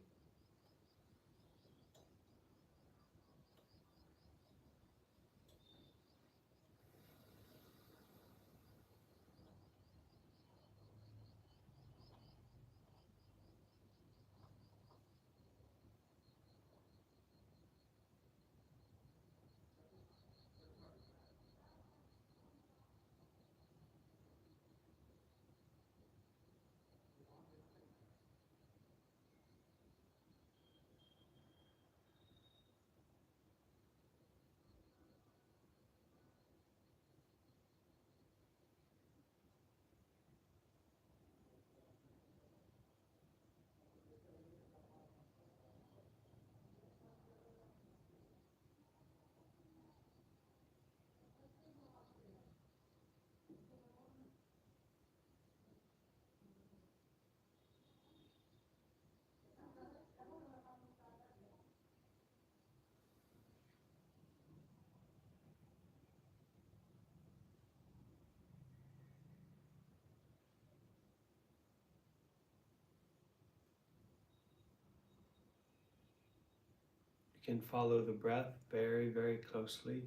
You can follow the breath very, very closely,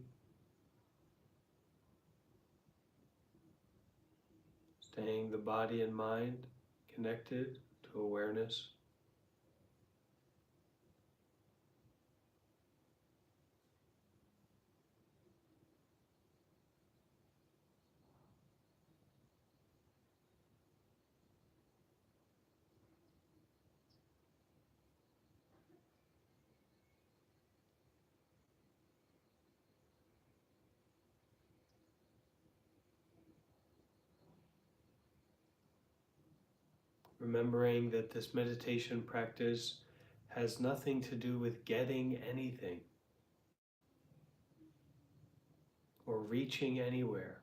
staying the body and mind connected to awareness. Remembering that this meditation practice has nothing to do with getting anything or reaching anywhere.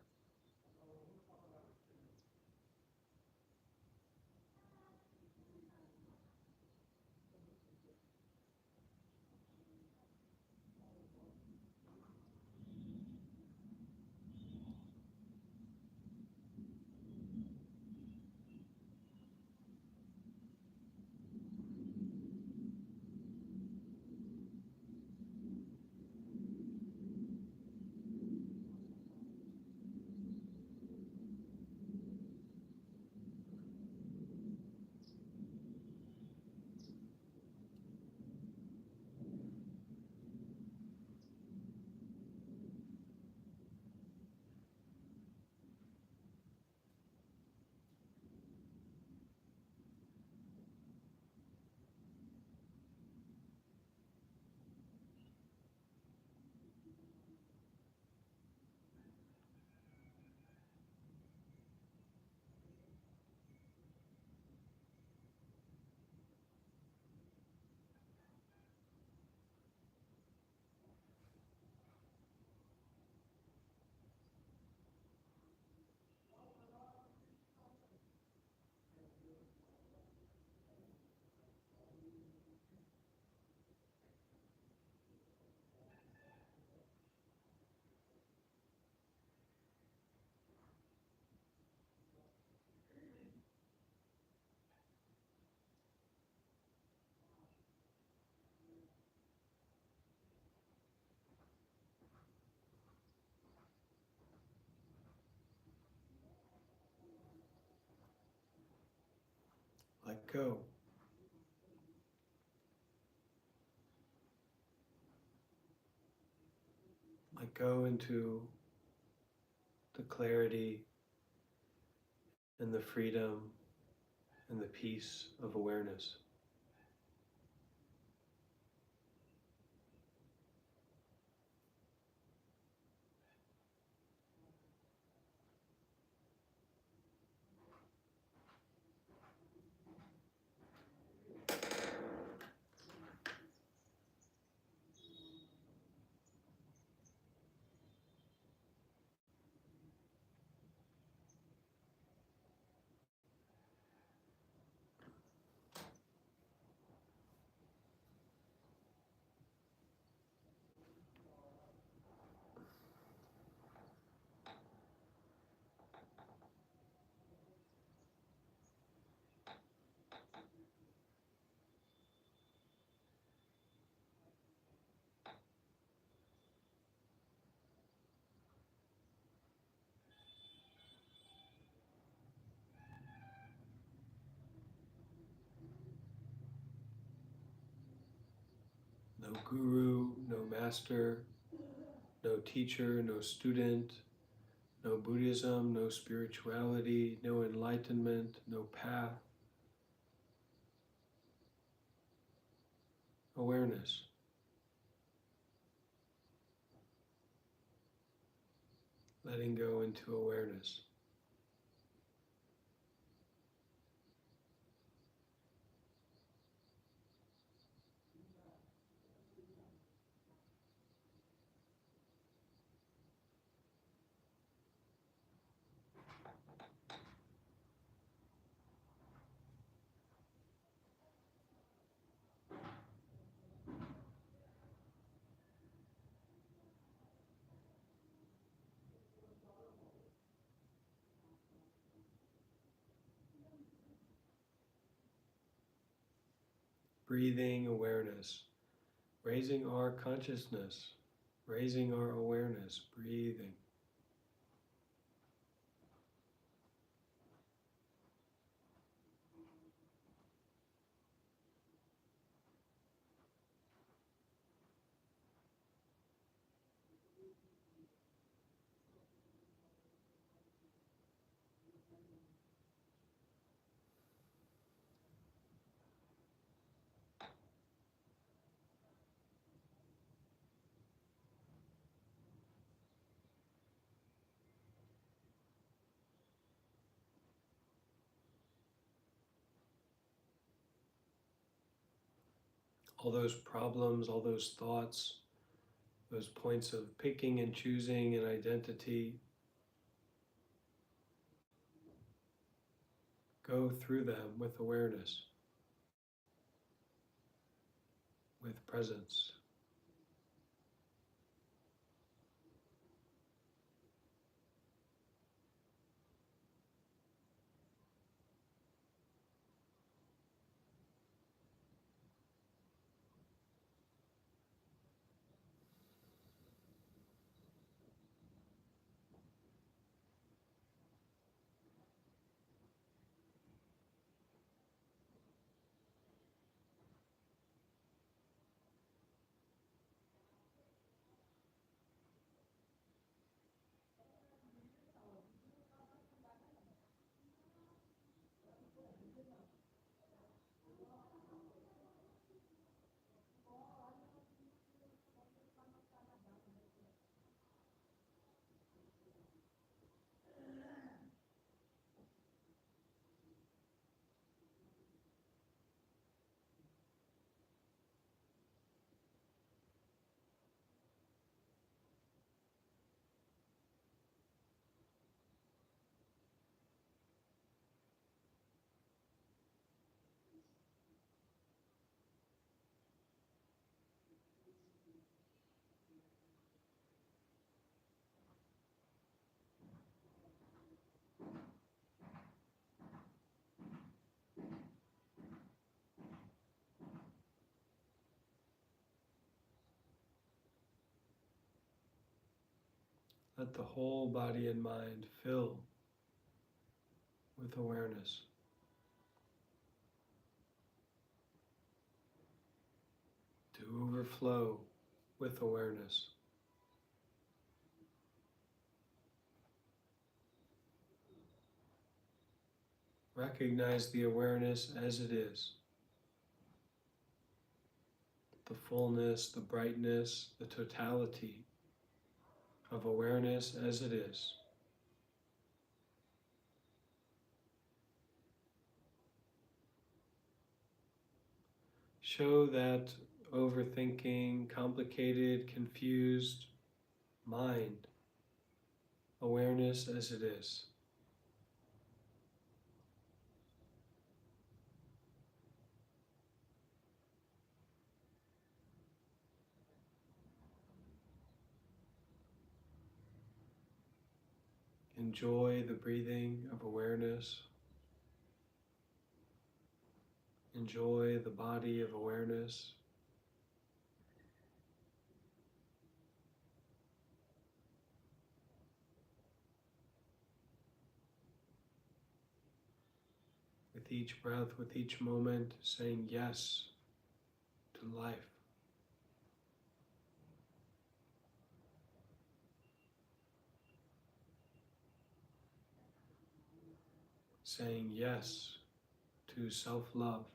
Let go. Let go into the clarity and the freedom and the peace of awareness. No guru, no master, no teacher, no student, no Buddhism, no spirituality, no enlightenment, no path. Awareness. Letting go into awareness. Breathing awareness. Raising our consciousness. Raising our awareness. Breathing. All those problems, all those thoughts, those points of picking and choosing and identity, go through them with awareness, with presence. Let the whole body and mind fill with awareness. To overflow with awareness. Recognize the awareness as it is. The fullness, the brightness, the totality of awareness as it is. Show that overthinking, complicated, confused mind awareness as it is. Enjoy the breathing of awareness. Enjoy the body of awareness. With each breath, with each moment, saying yes to life. saying yes to self-love.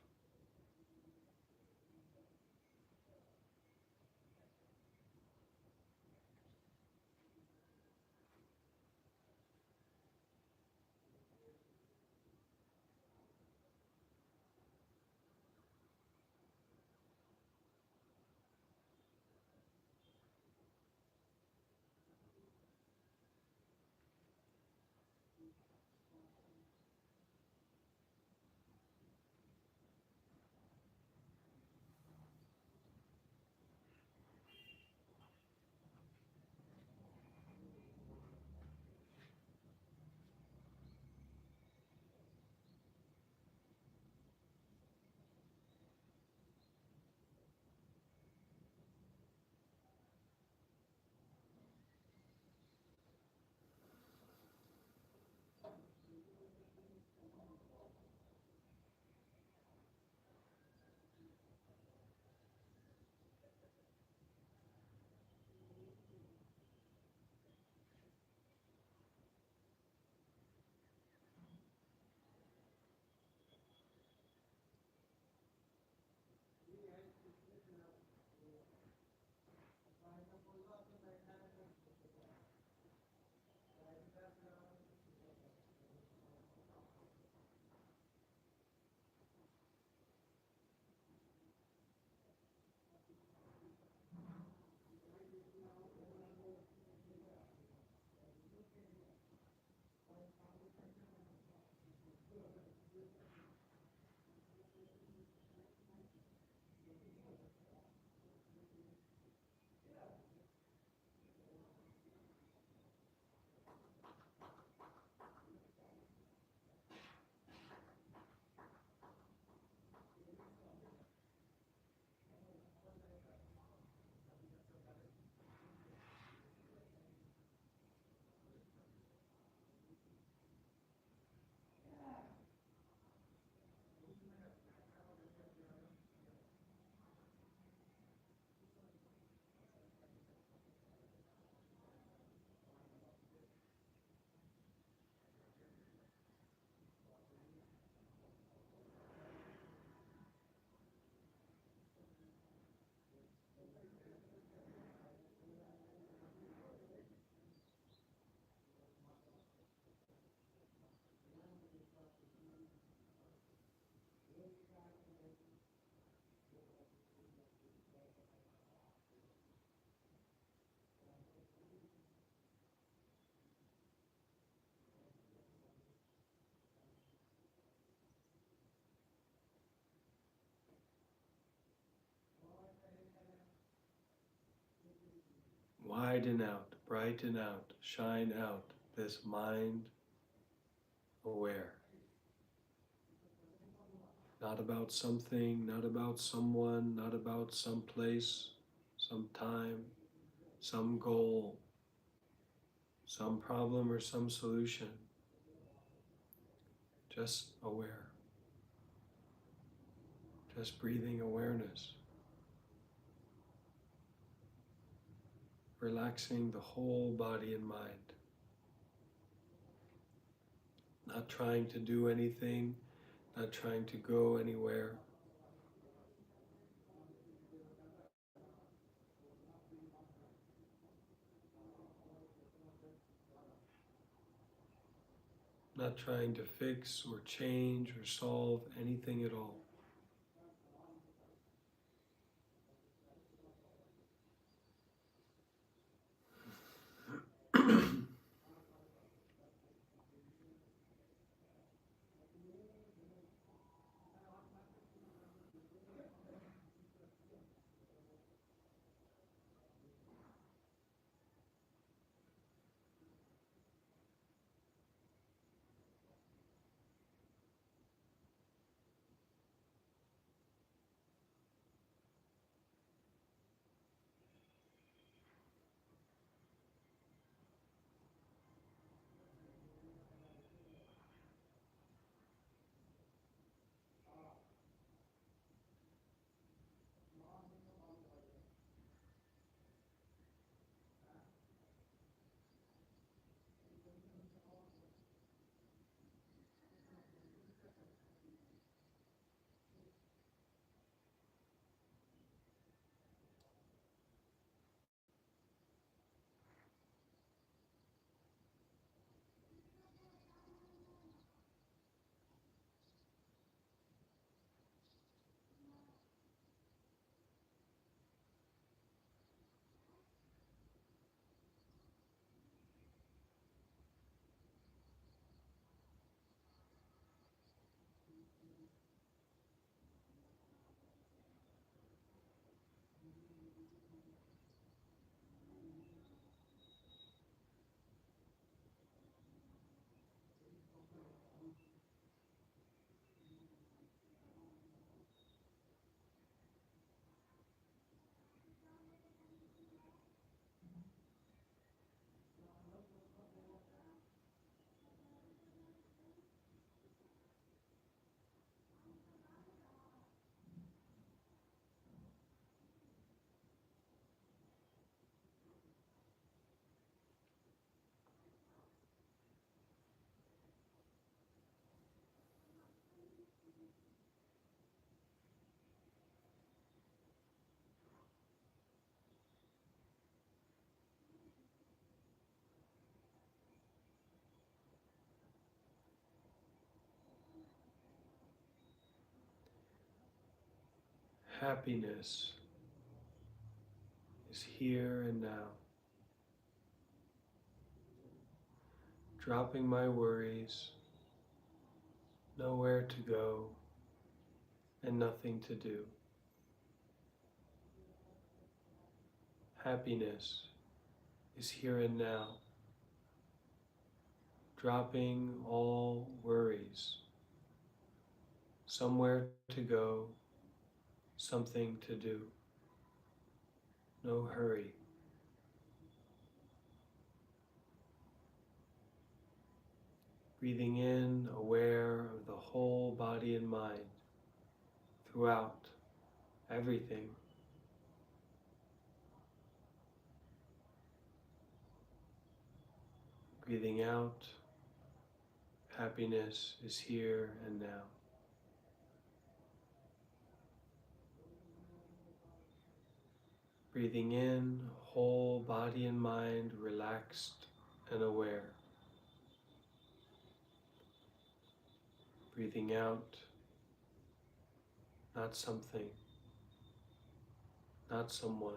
Widen out, brighten out, shine out this mind aware. Not about something, not about someone, not about some place, some time, some goal, some problem or some solution. Just aware. Just breathing awareness. Relaxing the whole body and mind. Not trying to do anything, not trying to go anywhere. Not trying to fix or change or solve anything at all. Happiness is here and now. Dropping my worries, nowhere to go and nothing to do. Happiness is here and now. Dropping all worries, somewhere to go, something to do. No hurry. Breathing in, aware of the whole body and mind throughout everything. Breathing out, happiness is here and now. Breathing in, whole body and mind relaxed and aware. Breathing out, not something, not someone.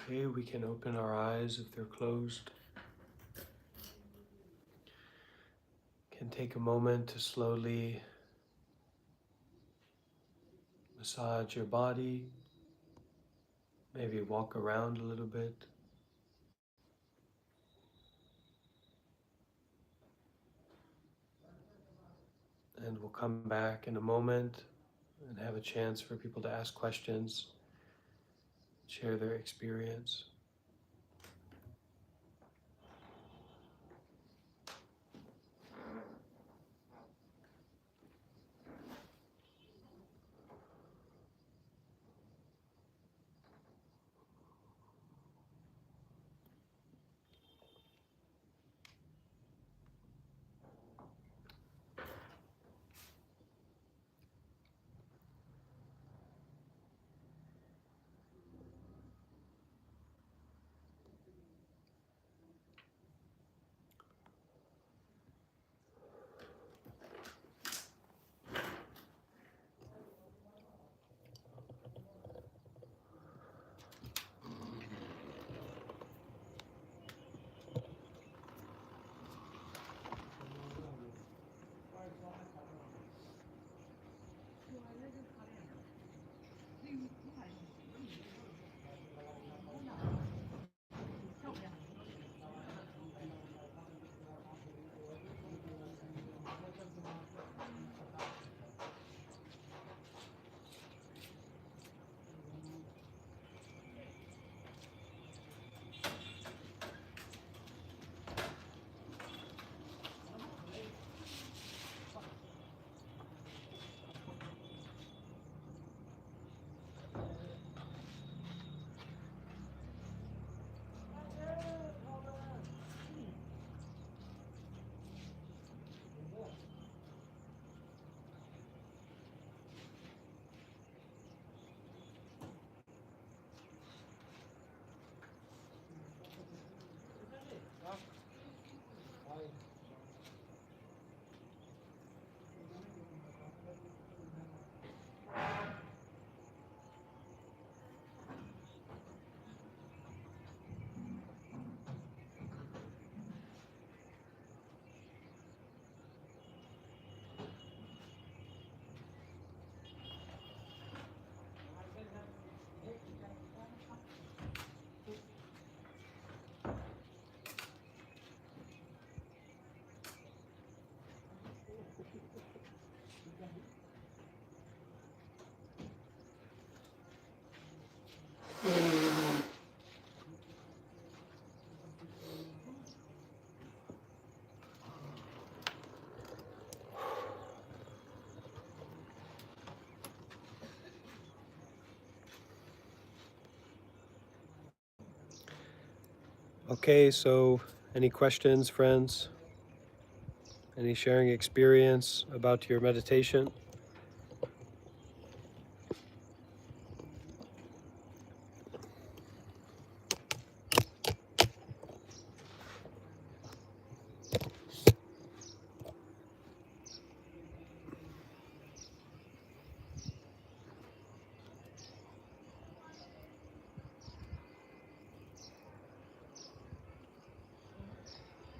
Okay, we can open our eyes if they're closed. Can take a moment to slowly massage your body, maybe walk around a little bit. And we'll come back in a moment and have a chance for people to ask questions, share their experience. Okay, so any questions, friends? Any sharing experience about your meditation?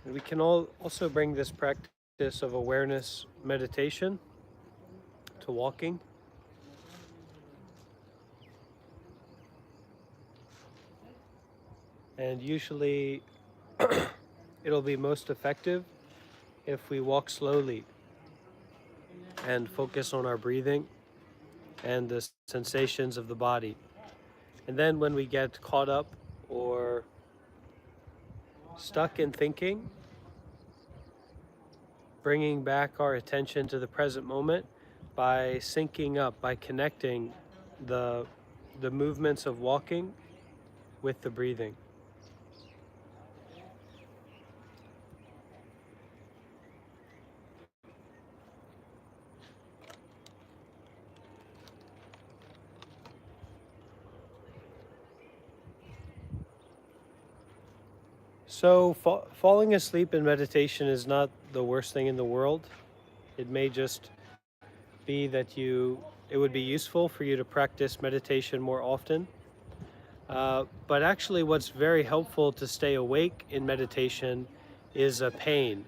And we can also bring this practice of awareness meditation to walking. And usually it'll be most effective if we walk slowly and focus on our breathing and the sensations of the body. And then when we get caught up or stuck in thinking, bringing back our attention to the present moment by syncing up, by connecting the movements of walking with the breathing. So falling asleep in meditation is not the worst thing in the world. It may just be that it would be useful for you to practice meditation more often. But actually what's very helpful to stay awake in meditation is a pain,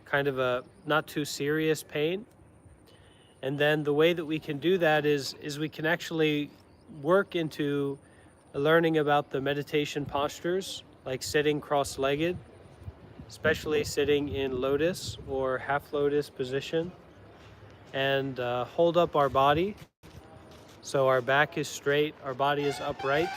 kind of a not too serious pain. And then the way that we can do that is we can actually work into learning about the meditation postures, like sitting cross-legged, especially sitting in lotus or half lotus position, and hold up our body so our back is straight, our body is upright.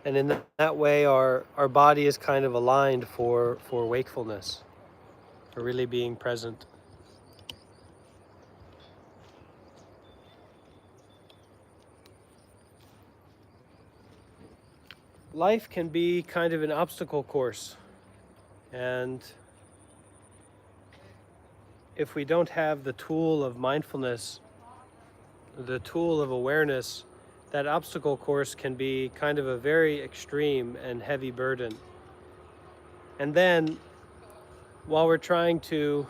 And in that way, our body is kind of aligned for wakefulness, for really being present. Life can be kind of an obstacle course. And if we don't have the tool of mindfulness, the tool of awareness, that obstacle course can be kind of a very extreme and heavy burden. And then while we're trying to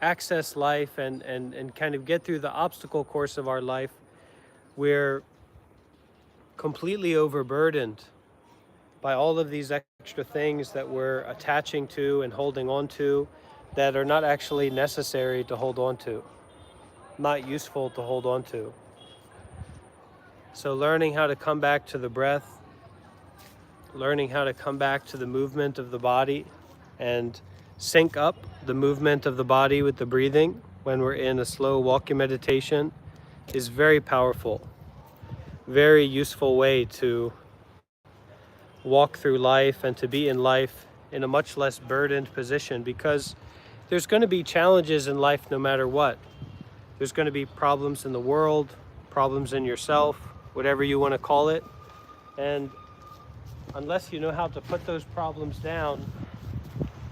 access life and kind of get through the obstacle course of our life, we're completely overburdened by all of these extra things that we're attaching to and holding on to that are not actually necessary to hold on to, not useful to hold on to. So learning how to come back to the breath, learning how to come back to the movement of the body and sync up the movement of the body with the breathing when we're in a slow walking meditation is very powerful, very useful way to walk through life and to be in life in a much less burdened position, because there's going to be challenges in life no matter what. There's going to be problems in the world, problems in yourself, whatever you want to call it. And unless you know how to put those problems down,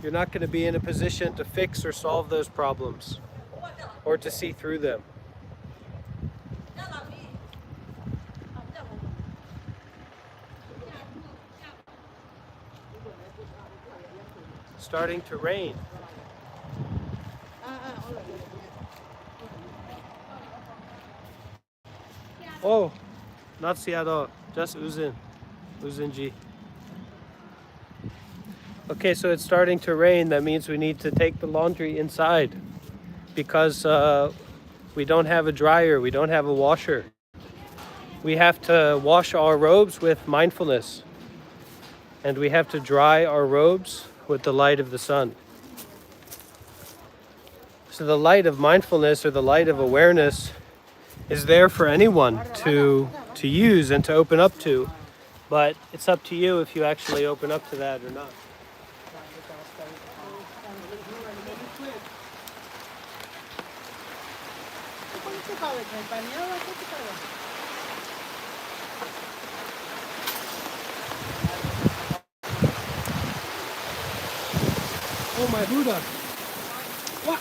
you're not going to be in a position to fix or solve those problems or to see through them. Starting to rain. Oh, not Seattle, just Uzinji. Okay, so it's starting to rain. That means we need to take the laundry inside because we don't have a dryer, we don't have a washer. We have to wash our robes with mindfulness, and we have to dry our robes with the light of the sun. So the light of mindfulness or the light of awareness is there for anyone to use and to open up to, but it's up to you if you actually open up to that or not. Oh, my Buddha. What?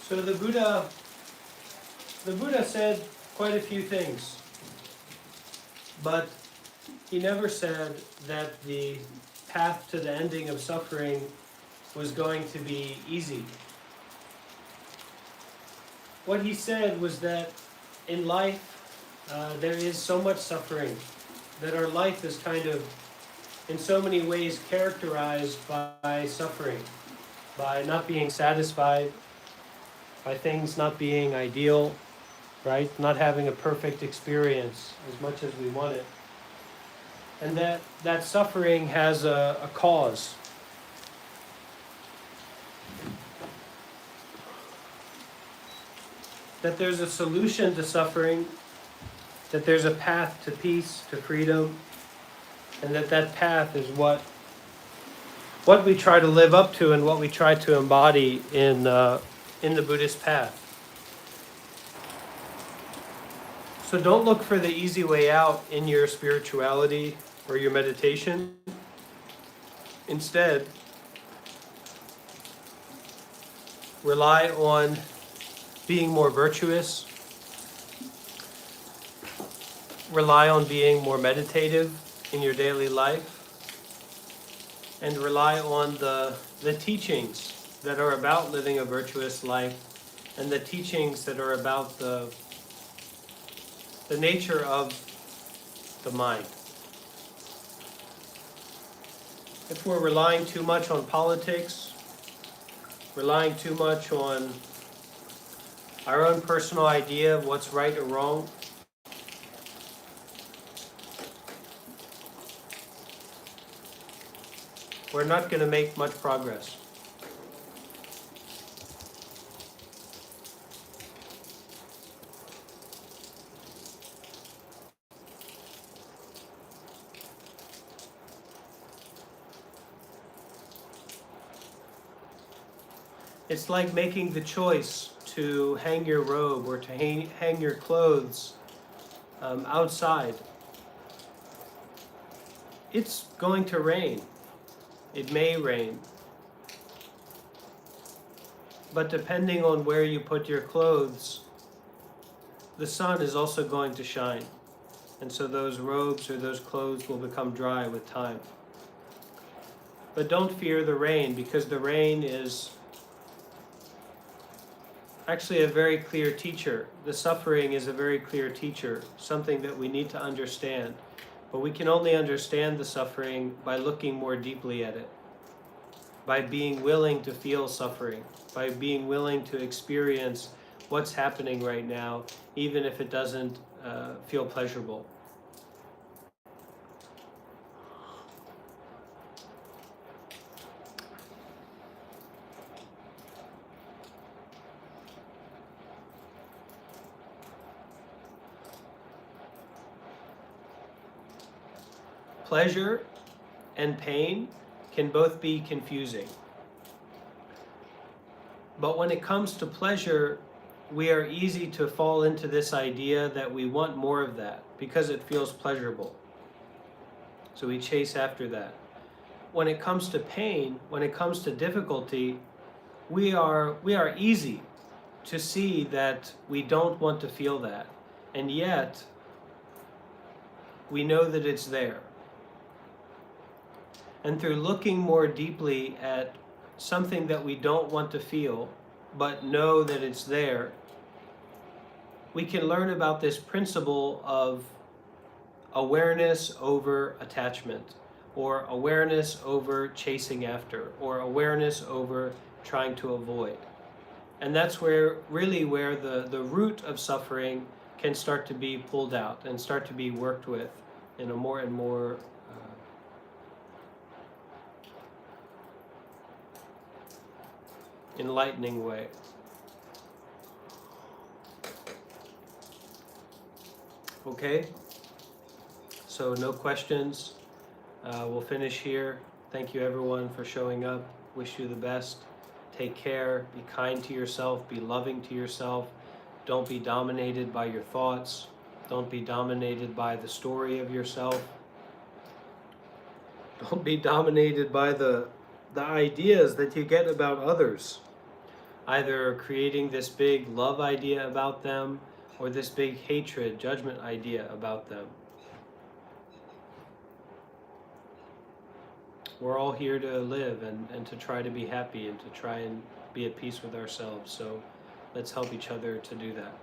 So the Buddha said quite a few things, but he never said that the path to the ending of suffering was going to be easy. What he said was that in life there is so much suffering, that our life is kind of in so many ways characterized by suffering, by not being satisfied, by things not being ideal, right? Not having a perfect experience as much as we want it. And that suffering has a cause. That there's a solution to suffering, that there's a path to peace, to freedom, and that path is what we try to live up to and what we try to embody in the Buddhist path. So don't look for the easy way out in your spirituality or your meditation. Instead, rely on being more virtuous, rely on being more meditative in your daily life, and rely on the teachings that are about living a virtuous life and the teachings that are about the nature of the mind. If we're relying too much on politics, relying too much on our own personal idea of what's right or wrong, we're not going to make much progress. It's like making the choice to hang your robe or to hang your clothes outside. It's going to rain. It may rain. But depending on where you put your clothes, the sun is also going to shine. And so those robes or those clothes will become dry with time. But don't fear the rain, because the rain is actually a very clear teacher. The suffering is a very clear teacher, something that we need to understand. But we can only understand the suffering by looking more deeply at it, by being willing to feel suffering, by being willing to experience what's happening right now, even if it doesn't feel pleasurable. Pleasure and pain can both be confusing. But when it comes to pleasure, we are easy to fall into this idea that we want more of that because it feels pleasurable. So we chase after that. When it comes to pain, when it comes to difficulty, we are easy to see that we don't want to feel that. And yet, we know that it's there. And through looking more deeply at something that we don't want to feel, but know that it's there, we can learn about this principle of awareness over attachment, or awareness over chasing after, or awareness over trying to avoid. And that's where the root of suffering can start to be pulled out and start to be worked with in a more and more enlightening way. Okay, so no questions. We'll finish here. Thank you everyone for showing up. Wish you the best. Take care. Be kind to yourself. Be loving to yourself. Don't be dominated by your thoughts. Don't be dominated by the story of yourself. Don't be dominated by the ideas that you get about others. Either creating this big love idea about them or this big hatred, judgment idea about them. We're all here to live and to try to be happy and to try and be at peace with ourselves. So let's help each other to do that.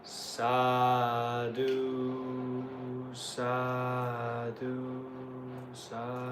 Sadhu, sadhu, sadhu.